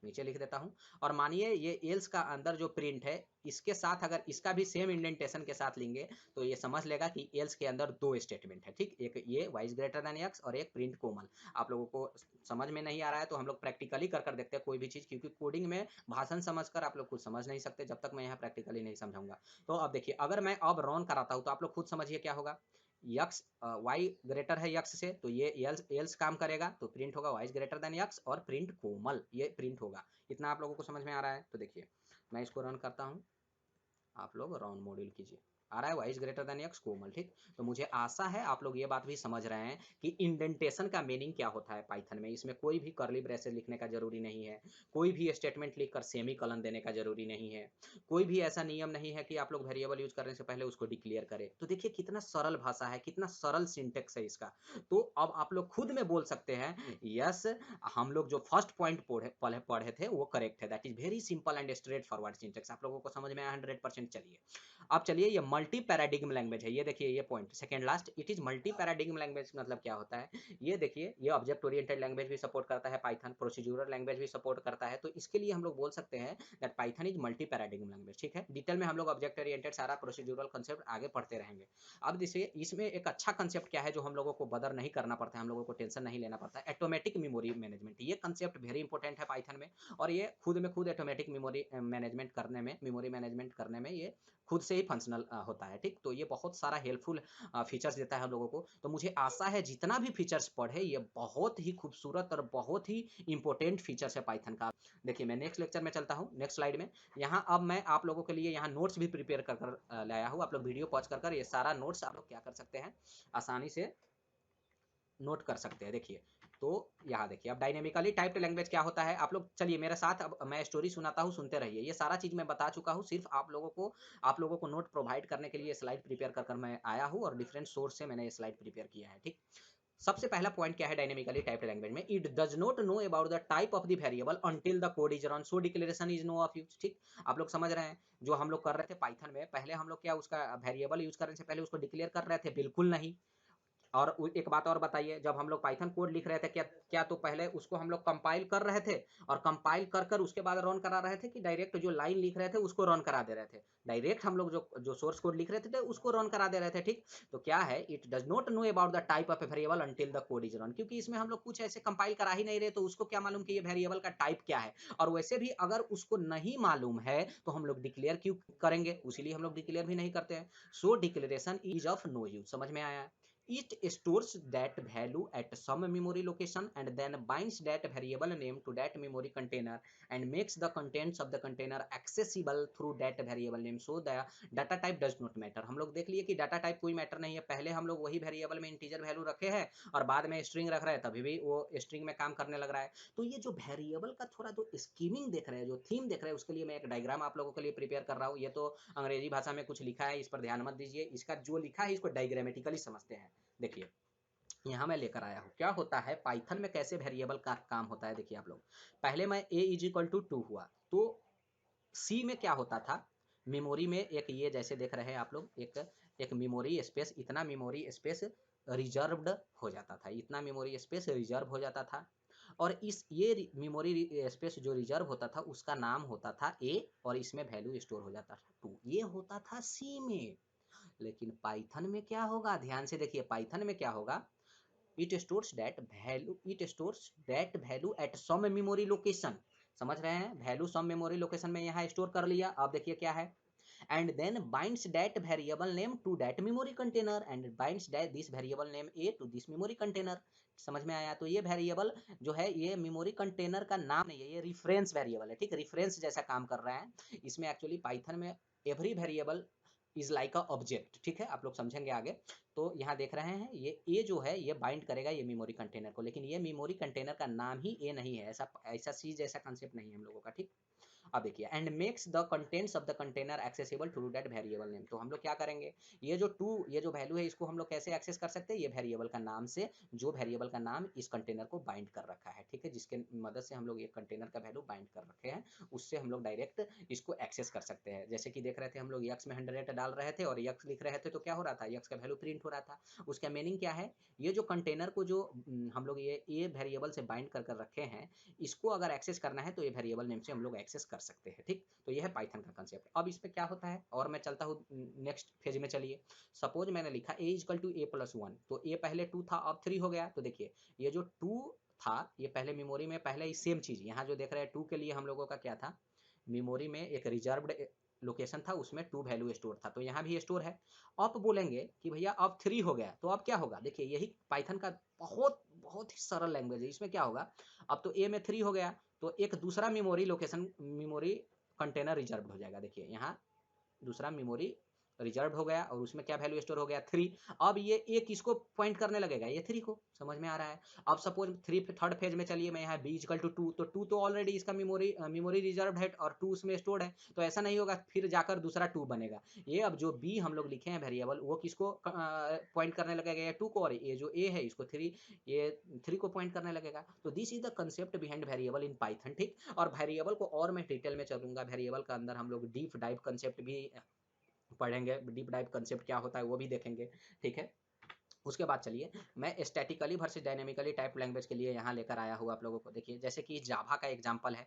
नीचे लिख देता हूँ। और मानिए ये एल्स का अंदर जो प्रिंट है, इसके साथ अगर इसका भी सेम इंडेंटेशन के साथ लेंगे, तो ये समझ लेगा कि एल्स के अंदर 2 स्टेटमेंट है, ठीक। एक ये y is greater than x और एक प्रिंट कोमल। आप लोगों को समझ में नहीं आ रहा है तो हम लोग प्रैक्टिकली कर देखते हैं कोई भी चीज़, क्योंकि कोडिंग में भाषण समझकर आप लोग कुछ समझ नहीं सकते जब तक मैं यहाँ प्रैक्टिकली नहीं समझाऊंगा। तो अब देखिए, अगर मैं अब रन कराता हूँ तो आप लोग खुद समझिए क्या होगा। यक्स वाई ग्रेटर है यक्स से, तो ये एल्स काम करेगा, तो प्रिंट होगा y is greater than x और प्रिंट कोमल, ये प्रिंट होगा। इतना आप लोगों को समझ में आ रहा है। तो देखिए मैं इसको रन करता हूँ, आप लोग रन मॉड्यूल कीजिए, आ रहा है y is greater than x कोमल, ठीक। तो मुझे आशा है आप लोग ये बात भी समझ रहे हैं कि इंडेंटेशन का मीनिंग क्या होता है पाइथन में। इसमें कोई भी कर्ली ब्रेसेस लिखने का जरूरी नहीं है, कोई भी स्टेटमेंट लिखकर सेमी कलन देने का जरूरी नहीं है, कोई भी ऐसा नियम नहीं है कि आप लोग वेरिएबल यूज करने से पहले उसको डिक्लेयर करें। तो देखिए कितना सरल भाषा है, कितना सरल सिंटेक्स है इसका। तो अब आप लोग खुद में बोल सकते हैं, यस हम लोग जो फर्स्ट पॉइंट पढ़े थे वो करेक्ट है। That is very simple and straightforward syntax. आप लोगों को समझ में आया 100%। चलिए अब चलिए, ये मल्टी पैराडिग्म लैंग्वेज है। ये देखिए ये point second last, it is multi paradigm language मतलब क्या होता है। ये देखिए, ये ऑब्जेक्ट ओरिएंटेड लैंग्वेज भी सपोर्ट करता है पाइथन, प्रोसीड्यूरल लैंग्वेज भी सपोर्ट करता है। तो इसके लिए हम लोग बोल सकते हैं that Python is multi paradigm language, ठीक है। डिटेल में हम लोग ऑब्जेक्ट ओरिएंटेड सारा प्रोसीड्यूरल कंसेप्ट आगे पढ़ते रहेंगे। अब देखिए इसमें एक अच्छा कंसेप्ट क्या है जो हम लोगों को बदर नहीं करना पड़ता है, हम लोगों को टेंशन नहीं लेना पड़ता है, ऑटोमेटिक मेमोरी मैनेजमेंट। ये कंसेप्ट वेरी इंपॉर्टेंट है पाइथन में, और ये खुद में खुद ऑटोमेटिक मेमोरी मैनेजमेंट करने में, मेमोरी मैनेजमेंट करने में ये खुद से ही फंक्शनल होता है, ठीक। तो ये बहुत सारा हेल्पफुल फीचर्स देता है हम लोगों को। तो मुझे आशा है जितना भी फीचर्स पढ़े, ये बहुत ही खूबसूरत और बहुत ही इंपॉर्टेंट फीचर्स है पाइथन का। देखिए मैं नेक्स्ट लेक्चर में चलता हूँ, नेक्स्ट स्लाइड में। यहाँ अब मैं आप लोगों के लिए यहाँ नोट्स भी प्रिपेयर कर लाया हूँ। आप लोग वीडियो पॉज कर ये सारा नोट्स आप लोग क्या कर सकते हैं, आसानी से नोट कर सकते हैं। देखिए तो यहाँ देखिए, अब डायनेमिकली टाइप्ड लैंग्वेज क्या होता है, आप लोग चलिए मेरे साथ, अब मैं स्टोरी सुनाता हूँ, सुनते रहिए। ये सारा चीज़ मैं बता चुका हूँ, सिर्फ आप लोगों को नोट प्रोवाइड करने के लिए स्लाइड प्रिपेयर कर मैं आया हूँ, और डिफरेंट सोर्स से मैंने ये स्लाइड प्रिपेयर किया है, ठीक। सबसे पहला पॉइंट क्या है डायनेमिकली टाइप्ड लैंग्वेज में, it does not know about the type of the variable until the code is run, so declaration is no of use. ठीक, आप लोग समझ रहे हैं जो हम लोग कर रहे थे पाइथन में, पहले हम लोग क्या उसका वेरिएबल यूज करने से पहले उसको डिक्लेयर कर रहे थे, बिल्कुल नहीं। और एक बात और बताइए, जब हम लोग पाइथन कोड लिख रहे थे क्या क्या तो पहले उसको हम लोग कंपाइल कर रहे थे, और कंपाइल कर कर उसके बाद रन करा रहे थे, कि डायरेक्ट जो लाइन लिख रहे थे उसको रन करा दे रहे थे? डायरेक्ट हम लोग जो जो सोर्स कोड लिख रहे थे उसको रन करा दे रहे थे। ठीक, तो क्या है, it does not know about the type of a variable until the code is run, क्योंकि इसमें हम लोग कुछ ऐसे कंपाइल करा ही नहीं रहे, तो उसको क्या मालूम कि ये वेरिएबल का टाइप क्या है। और वैसे भी अगर उसको नहीं मालूम है तो हम लोग डिक्लेयर क्यों करेंगे, उसीलिए हम लोग डिक्लेयर भी नहीं करते हैं। So declaration is of no use, समझ में आया? It stores that value at some memory location and then binds that variable name to that memory container and makes the contents of the container accessible through that variable name. So the data type does not matter. हम लोग देख लिए कि data type कोई matter नहीं है, पहले हम लोग वही वेरिएबल में इंटीजर वैल्यू रखे हैं और बाद में स्ट्रिंग रख रहे हैं, तभी भी वो स्ट्रिंग में काम करने लग रहा है। तो ये जो वेरिएबल का थोड़ा जो स्कीमिंग देख रहे हैं, जो थीम देख रहे हैं, उसके लिए मैं एक डायग्राम आप लोगों के लिए प्रिपेयर कर रहा हूँ। ये तो अंग्रेजी भाषा में कुछ लिखा है, इस पर ध्यान मत दीजिए, इसका जो लिखा है इसको डायग्रामेटिकली समझते हैं। देखिए यहाँ मैं लेकर आया हूँ, क्या होता है पाइथन में, कैसे वेरिएबल का काम होता है। देखिए आप लोग, पहले मैं a इज इक्वल टू 2 हुआ, तो सी में क्या होता था, मेमोरी में एक ये जैसे देख रहे हैं आप लोग, एक मेमोरी स्पेस, इतना मेमोरी स्पेस रिजर्व्ड हो जाता था, इतना मेमोरी स्पेस रिजर्व हो जाता था। और इस ये मेमोरी स्पेस जो रिजर्व होता था उसका नाम होता था ए, और इसमें वैल्यू स्टोर हो जाता था 2, ये होता था सी में। लेकिन पाइथन में क्या होगा, ध्यान से देखिए, पाइथन में क्या होगा, it stores that value at some memory location, समझ रहे हैं, वैल्यू सम मेमोरी लोकेशन में यहाँ स्टोर कर लिया। अब देखिए क्या है, and then binds that variable name to that memory container and binds that this variable name a to this memory container। समझ में आया? तो ये वेरिएबल जो है ये मेमोरी कंटेनर का नाम नहीं है, ये रिफरेंस वेरिएबल है। ठीक, रिफरेंस जैसा काम कर रहा है। इसमें एक्चुअली पाइथन में every variable is like a object. ठीक है, आप लोग समझेंगे आगे। तो यहाँ देख रहे हैं ये जो है ये बाइंड करेगा ये मेमोरी कंटेनर को, लेकिन ये मेमोरी कंटेनर का नाम ही ए नहीं है, ऐसा ऐसा चीज ऐसा कंसेप्ट नहीं है हम लोगों का। ठीक, अब देखिए, and makes the contents of the container accessible to that variable name. तो हम लोग क्या करेंगे, ये जो ये जो वैल्यू है इसको हम लोग कैसे एक्सेस कर सकते हैं, ये वेरिएबल का नाम से, जो वेरिएबल का नाम इस कंटेनर को बाइंड कर रखा है। ठीक है, जिसके मदद से हम लोग ये कंटेनर का वैल्यू बाइंड कर रखे हैं, उससे हम लोग डायरेक्ट इसको एक्सेस कर सकते हैं। जैसे कि देख रहे थे हम लोग यक्स में 100 डाल रहे थे और यक्स लिख रहे थे, तो क्या हो रहा था, यक्स का वैल्यू प्रिंट हो रहा था। उसका मीनिंग क्या है, ये जो कंटेनर को जो हम लोग ये वेरिएबल से बाइंड कर रखे हैं, इसको अगर एक्सेस करना है तो ये वेरिएबल नेम से हम लोग एक्सेस कर सकते हैं। ठीक, तो ये है पाइथन का कंसेप्ट। अब इस पे क्या होता है, और मैं चलता हूँ नेक्स्ट फेज में। चलिए, सपोज मैंने लिखा a इक्वल टू a+1, तो a पहले 2 था, अब 3 हो गया। तो देखिए ये जो 2 था ये पहले मेमोरी में पहले ही सेम चीज, यहाँ जो देख रहे हैं 2 के लिए हम लोगों का क्या था, मेमोरी में एक रिजर्व्ड लोकेशन था, उसमें 2 वैल्यू स्टोर था, तो यहाँ भी स्टोर है। अब बोलेंगे कि भैया अब 3 हो गया, तो अब क्या होगा, देखिए यही पाइथन का बहुत बहुत ही सरल लैंग्वेज है। इसमें क्या होगा, अब तो ए में 3 हो गया, तो एक दूसरा memory location, memory container reserve हो जाएगा। देखिए यहाँ दूसरा मेमोरी रिजर्व हो गया और उसमें क्या वैल्यू स्टोर हो गया, 3। अब ये ए किसको पॉइंट करने लगेगा, ये 3 को। समझ में आ रहा है? अब सपोज थर्ड फेज में चलिए, मैं यहाँ b इक्वल टू 2, तो 2 तो ऑलरेडी इसका मेमोरी रिजर्व है और 2 उसमें स्टोर्ड है, तो ऐसा नहीं होगा फिर जाकर दूसरा 2 बनेगा। ये अब जो b हम लोग लिखे हैं वेरिएबल, वो किसको पॉइंट करने लगेगा, ये 2 को, और ये जो a है इसको 3, ये 3 को पॉइंट करने लगेगा। तो this is the concept behind variable in Python. ठीक, और वेरिएबल को और मैं डिटेल में चलूंगा, वेरिएबल का अंदर हम लोग डीप डाइव कंसेप्ट भी पढ़ेंगे, डीप डाइव कंसेप्ट क्या होता है वो भी देखेंगे। ठीक है, उसके बाद चलिए मैं statically versus dynamically type language के लिए यहाँ लेकर आया हूँ आप लोगों को। देखिए जैसे कि जावा का एग्जांपल है,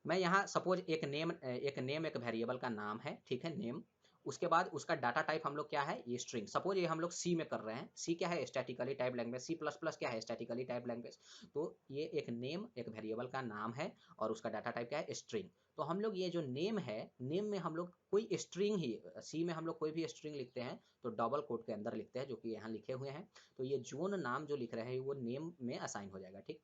मैं यहाँ सपोज एक वेरिएबल का नाम है, ठीक है, नेम। उसके बाद उसका डाटा टाइप हम लोग क्या है, ये स्ट्रिंग। सपोज ये हम लोग सी में कर रहे हैं, सी क्या है, स्टैटिकली टाइप लैंग्वेज, C++ क्या है, स्टैटिकली टाइप लैंग्वेज। तो ये एक नेम, एक वेरिएबल का नाम है और उसका डाटा टाइप क्या है, स्ट्रिंग। तो हम लोग ये जो नेम है, नेम में हम लोग कोई स्ट्रिंग ही, सी में हम लोग कोई भी स्ट्रिंग लिखते हैं तो डबल कोट के अंदर लिखते हैं, जो कि यहाँ लिखे हुए हैं। तो ये जोन नाम जो लिख रहे हैं वो नेम में असाइन हो जाएगा। ठीक,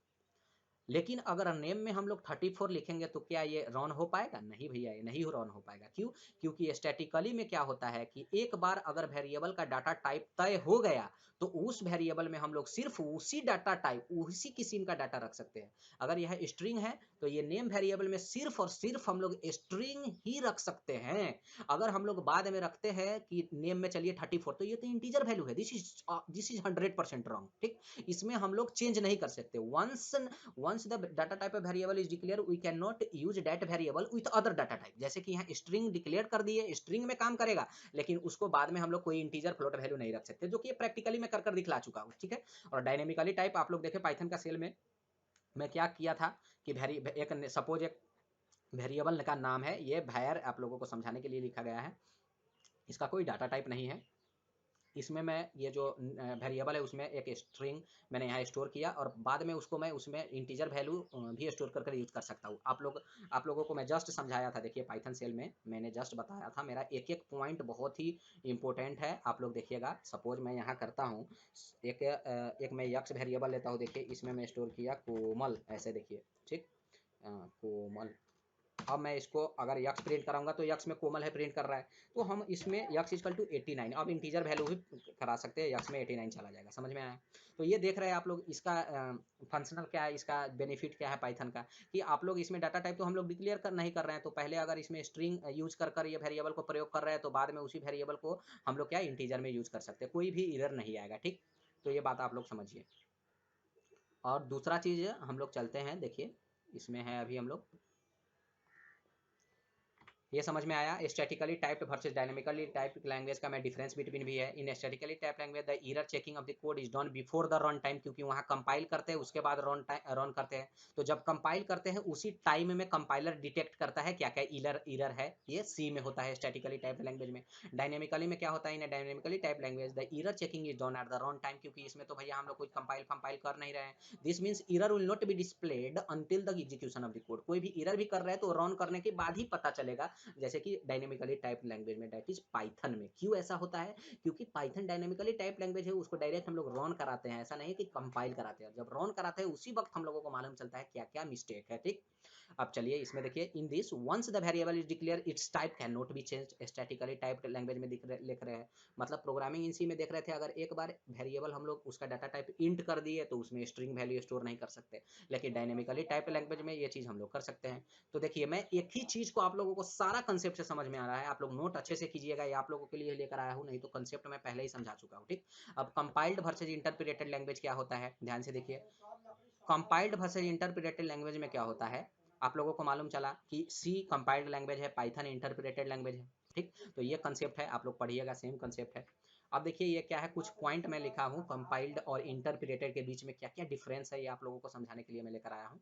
लेकिन अगर नेम में हम लोग 34 लिखेंगे तो क्या ये रन हो पाएगा? नहीं भैया, ये नहीं रन हो पाएगा। क्यों? क्योंकि स्टैटिकली में क्या होता है कि एक बार अगर वेरिएबल का डाटा टाइप तय हो गया तो उस वेरिएबल में हम लोग सिर्फ उसी डाटा टाइप, उसी किस्म का डाटा रख सकते हैं। अगर यह स्ट्रिंग है तो ये नेम वेरिएबल में सिर्फ और सिर्फ हम लोग स्ट्रिंग ही रख सकते हैं। अगर हम लोग बाद में रखते हैं कि नेम में चलिए 34, तो ये तो इंटीजर वैल्यू है, दिस इज 100% रॉन्ग। ठीक, इसमें हम लोग चेंज नहीं कर सकते। once the data type of variable is declared we cannot use that variable with other data type। जैसे कि यहाँ string डिक्लेयर कर दिए, string में काम करेगा, लेकिन उसको बाद में हम लोग कोई इंटीजर फ्लोट वैल्यू नहीं रख सकते, जो कि प्रैक्टिकली में कर दिखला चुका हूँ। ठीक है, और डायनेमिकली टाइप आप लोग देखें पाइथन का सेल में मैं क्या किया था कि एक सपोज एक वेरिएबल का नाम है, ये var आप लोगों को समझाने के लिए लिखा गया है, इसका कोई डाटा टाइप नहीं है। इसमें मैं ये जो वेरिएबल है उसमें एक स्ट्रिंग मैंने यहाँ स्टोर किया और बाद में उसको मैं उसमें इंटीजर वैल्यू भी स्टोर कर यूज कर सकता हूँ। आप लोगों को मैं जस्ट समझाया था, देखिए पाइथन सेल में मैंने जस्ट बताया था, मेरा एक एक पॉइंट बहुत ही इंपॉर्टेंट है। आप लोग देखिएगा, सपोज मैं यहाँ करता हूँ एक मैं यक्स वेरिएबल लेता हूँ, देखिए इसमें मैं स्टोर किया कोमल, ऐसे देखिए, ठीक, कोमल। अब मैं इसको अगर यक्स प्रिंट कराऊंगा तो यक्स में कोमल है प्रिंट कर रहा है, तो हम इसमें यक्स इक्वल टू 89, अब इंटीजर वैल्यू भी करा सकते हैं, यक्स में 89 चला जाएगा। समझ में आया? तो ये देख रहे हैं आप लोग, इसका फंक्शनल क्या है, इसका बेनिफिट क्या है पाइथन का, कि आप लोग इसमें डाटा टाइप तो हम लोग डिक्लेयर कर नहीं कर रहे हैं, तो पहले अगर इसमें स्ट्रिंग यूज कर ये वेरिएबल को प्रयोग कर रहे हैं तो बाद में उसी वेरिएबल को हम लोग क्या इंटीजर में यूज कर सकते हैं, कोई भी एरर नहीं आएगा। ठीक, तो ये बात आप लोग समझिए। और दूसरा चीज हम लोग चलते हैं, देखिए इसमें है अभी हम लोग, ये समझ में आया statically typed versus dynamically typed language का मैं डिफरेंस बिटवीन भी है। In statically typed language the error checking of the code is done before the run time, क्योंकि वहां कंपाइल करते हैं उसके बाद रन करते हैं, तो जब कंपाइल करते हैं उसी टाइम में कंपाइलर डिटेक्ट करता है क्या क्या एरर है, ये सी में होता है स्टैटिकली टाइप्ड लैंग्वेज में। डायनेमिकली में क्या होता है, in dynamically typed language the error checking is done at the run time, क्योंकि इसमें तो भैया हम लोग कुछ कंपाइल कर नहीं रहे हैं। This means error will not be displayed until the execution of the code, कोई भी एरर भी कर रहा है तो रन करने के बाद ही पता चलेगा, जैसे कि डायनेमिकली टाइप लैंग्वेज में, दैट इज पाइथन में। क्यों ऐसा होता है? क्योंकि पाइथन डायनेमिकली टाइप लैंग्वेज है, उसको डायरेक्ट हम लोग रन कराते हैं, ऐसा नहीं है कि कंपाइल कराते हैं। जब रन कराते हैं उसी वक्त हम लोगों को मालूम चलता है क्या क्या मिस्टेक है। ठीक, अब चलिए इसमें देखिए, in this once the variable is declare its type can not be changed, statically typed language में लिख रहे हैं, मतलब प्रोग्रामिंग इन सी में देख रहे थे, अगर एक बार वेरिएबल हम लोग उसका डाटा टाइप इंट कर दिए तो उसमें स्ट्रिंग वैल्यू स्टोर नहीं कर सकते, लेकिन डायनेमिकली टाइप लैंग्वेज में ये चीज हम लोग कर सकते हैं। तो देखिए मैं एक ही चीज को आप लोगों को सारा कंसेप्ट से समझ में आ रहा है, आप लोग नोट अच्छे से कीजिएगा, ये आप लोगों के लिए लेकर आया हूं, नहीं तो कंसेप्ट मैं पहले ही समझा चुका हूं। ठीक, अब कंपाइल्ड वर्सेज इंटरप्रेटेड लैंग्वेज क्या होता है, ध्यान से देखिए। कंपाइल्ड वर्सेज इंटरप्रेटेड लैंग्वेज में क्या होता है, आप लोगों को मालूम चला कि सी कंपाइल्ड लैंग्वेज है, पाइथन इंटरप्रेटेड लैंग्वेज है। ठीक, तो ये कंसेप्ट है, आप लोग पढ़िएगा, सेम कंसेप्ट है। अब देखिए ये क्या है, कुछ पॉइंट मैं लिखा हूं, कंपाइल्ड और इंटरप्रेटेड के बीच में क्या क्या डिफरेंस है, ये आप लोगों को समझाने के लिए मैं लेकर आया हूं।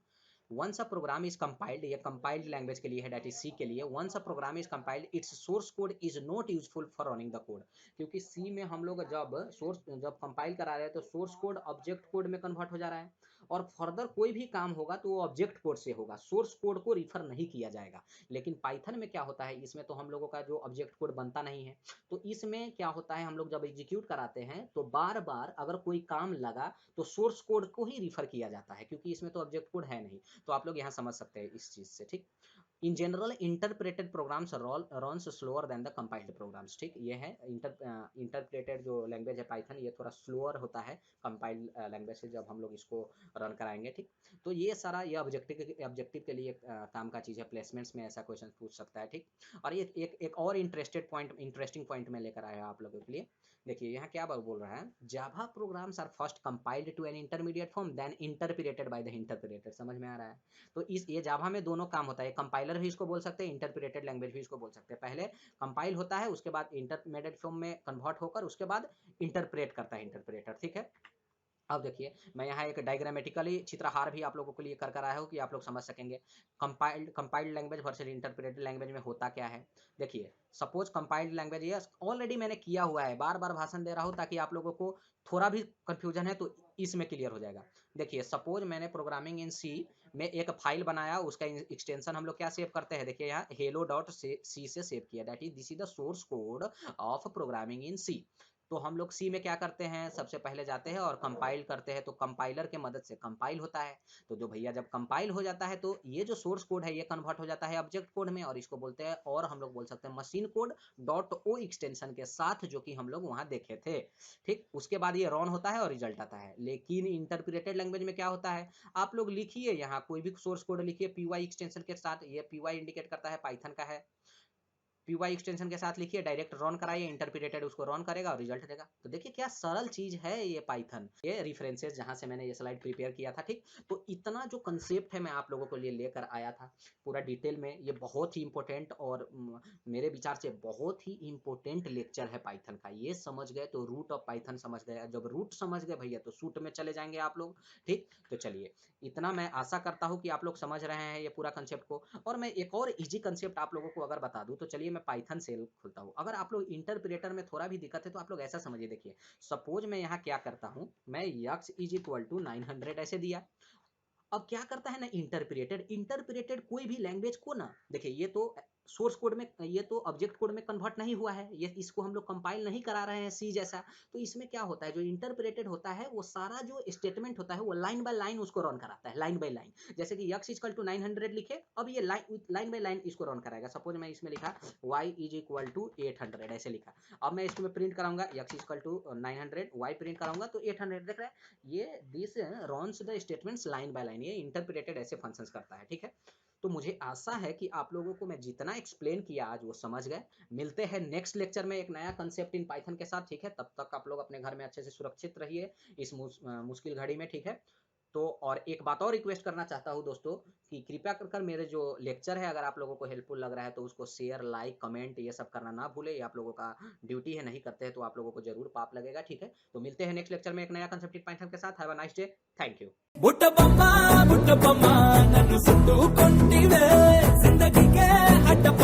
Once a program is compiled, ये कंपाइल्ड लैंग्वेज के लिए है, दैट इज सी के लिए। Once a program is compiled its source code is not useful for running the code, क्योंकि सी में हम लोग जब कंपाइल करा रहे हैं तो सोर्स कोड ऑब्जेक्ट कोड में कन्वर्ट हो जा रहा है, और फर्दर कोई भी काम होगा तो वो ऑब्जेक्ट कोड से होगा, सोर्स कोड को रिफर नहीं किया जाएगा। लेकिन पाइथन में क्या होता है, इसमें तो हम लोगों का जो ऑब्जेक्ट कोड बनता नहीं है, तो इसमें क्या होता है, हम लोग जब एग्जीक्यूट कराते हैं तो बार बार अगर कोई काम लगा तो सोर्स कोड को ही रिफर किया जाता है, क्योंकि इसमें तो ऑब्जेक्ट कोड है नहीं। तो आप लोग यहाँ समझ सकते हैं इस चीज से। ठीक, in general interpreted programs runs slower than the compiled programs. ठीक, ये है इंटरप्रेटेड जो लैंग्वेज है पाइथन, ये थोड़ा स्लोअर होता है कंपाइल्ड लैंग्वेज से जब हम लोग इसको रन कराएंगे। ठीक, तो ये सारा ये ऑब्जेक्टिव के लिए काम का चीज़ है, प्लेसमेंट्स में ऐसा क्वेश्चन पूछ सकता है। ठीक, और ये एक और इंटरेस्टिंग पॉइंट में लेकर आया आप लोगों के लिए। देखिए यहाँ क्या बोल रहा है, Java programs are first compiled to an intermediate form then interpreted by the interpreter. समझ में आ रहा है? तो इस ये जावा में दोनों काम होता है, कंपाइलर भी इसको बोल सकते हैं, इंटरप्रेटेड लैंग्वेज भी इसको बोल सकते हैं। पहले कंपाइल होता है, उसके बाद इंटरमीडिएट फॉर्म में कन्वर्ट होकर उसके बाद इंटरप्रेट करता है इंटरप्रेटर। ठीक है, अब देखिए मैं यहाँ एक डायग्रामेटिकली चित्रहार भी आप लोगों के लिए कर आया हूँ कि आप लोग समझ सकेंगे compiled language versus interpreted language में होता क्या है। देखिए सपोज कंपाइल्ड लैंग्वेज, ये ऑलरेडी मैंने किया हुआ है, बार बार भाषण दे रहा हूँ ताकि आप लोगों को थोड़ा भी कंफ्यूजन है तो इसमें क्लियर हो जाएगा। देखिए सपोज मैंने प्रोग्रामिंग इन सी में एक फाइल बनाया, उसका एक्सटेंशन हम लोग क्या सेव करते हैं, देखिए यहाँ hello.c से सेव किया, that is this is the source code of programming in C. तो हम लोग सी में क्या करते हैं, सबसे पहले जाते हैं और कंपाइल करते हैं, तो कंपाइलर के मदद से कंपाइल होता है। तो जो भैया जब कंपाइल हो जाता है तो ये जो सोर्स कोड है ये कन्वर्ट हो जाता है ऑब्जेक्ट कोड में, और इसको बोलते हैं, और हम लोग बोल सकते हैं machine code dot O extension के साथ, जो कि हम लोग वहां देखे थे। ठीक, उसके बाद ये रन होता है और रिजल्ट आता है। लेकिन इंटरप्रेटेड लैंग्वेज में क्या होता है, आप लोग लिखिए यहाँ कोई भी सोर्स कोड लिखिए पीवाई एक्सटेंशन के साथ, ये पीवाई इंडिकेट करता है पाइथन का है, पीवाई एक्सटेंशन के साथ लिखिए, डायरेक्ट रन कराइए, इंटरप्रेटेड उसको रन करेगा और रिजल्ट देगा। तो देखिए क्या सरल चीज है ये पाइथन। ये रेफरेंसेस जहां से मैंने ये स्लाइड प्रिपेयर किया था, ठीक। तो इतना जो कंसेप्ट है मैं आप लोगों को लिए लेकर आया था पूरा डिटेल में, ये बहुत ही इंपॉर्टेंट और मेरे विचार से बहुत ही इंपॉर्टेंट लेक्चर है पाइथन का। ये समझ गए तो रूट ऑफ पाइथन समझ गए, जब रूट समझ गए भैया तो सूट में चले जाएंगे आप लोग, ठीक। तो चलिए, इतना मैं आशा करता हूं कि आप लोग समझ रहे हैं ये पूरा कंसेप्ट को। और मैं एक और इजी कंसेप्ट आप लोगों को अगर बता दूं, तो चलिए मैं पाइथन सेल खोलता हूं। अगर आप लोग इंटरप्रेटर में थोड़ा भी दिक्कत है तो आप लोग ऐसा समझिए, देखिए सपोज मैं यहाँ क्या करता हूं, मैं x इज इक्वल टू 900 ऐसे दिया। अब क्या करता है ना इंटरप्रेटेड, इंटरप्रेटेड कोई भी लैंग्वेज को ना, देखिए ये तो सोर्स कोड में, ये तो ऑब्जेक्ट कोड में कन्वर्ट नहीं हुआ है, ये इसको हम लोग कंपाइल नहीं करा रहे हैं सी जैसा। तो इसमें क्या होता है, जो इंटरप्रेटेड होता है वो सारा जो स्टेटमेंट होता है वो लाइन बाय लाइन उसको रन कराता है, लाइन बाय लाइन। जैसे कि x इक्वल टू 900 लिखे, अब ये लाइन बाय लाइन इसको रन कराएगा। सपोज मैं इसमें लिखा y इज इक्वल टू 800 ऐसे लिखा। अब मैं इसको प्रिंट कराऊंगा x equal to 900, y print कराऊंगा तो 800, देख रहे हैं ये this runs the statements line by line, ये इंटरप्रेटेड ऐसे फंक्शंस करता है, ठीक है। तो मुझे आशा है कि आप लोगों को मैं जितना एक्सप्लेन किया आज वो समझ गए। मिलते हैं नेक्स्ट लेक्चर में एक नया कंसेप्ट इन पाइथन के साथ, ठीक है। तब तक आप लोग अपने घर में अच्छे से सुरक्षित रहिए इस मुश्किल घड़ी में, ठीक है। तो और एक बात और रिक्वेस्ट करना चाहता हूँ दोस्तों, कि कृपया कर मेरे जो लेक्चर है अगर आप लोगों को हेल्पफुल लग रहा है तो उसको शेयर, लाइक, कमेंट ये सब करना ना भूले। ये आप लोगों का ड्यूटी है, नहीं करते हैं तो आप लोगों को जरूर पाप लगेगा, ठीक है। तो मिलते हैं नेक्स्ट लेक्चर में एक नया कंसेप्ट इन पाइथन के साथ। Have a nice day, thank you. బుట్టబొమ్మ నన్ను చుట్టుకుంటివే జిందగీకే అడ్డబొమ్మ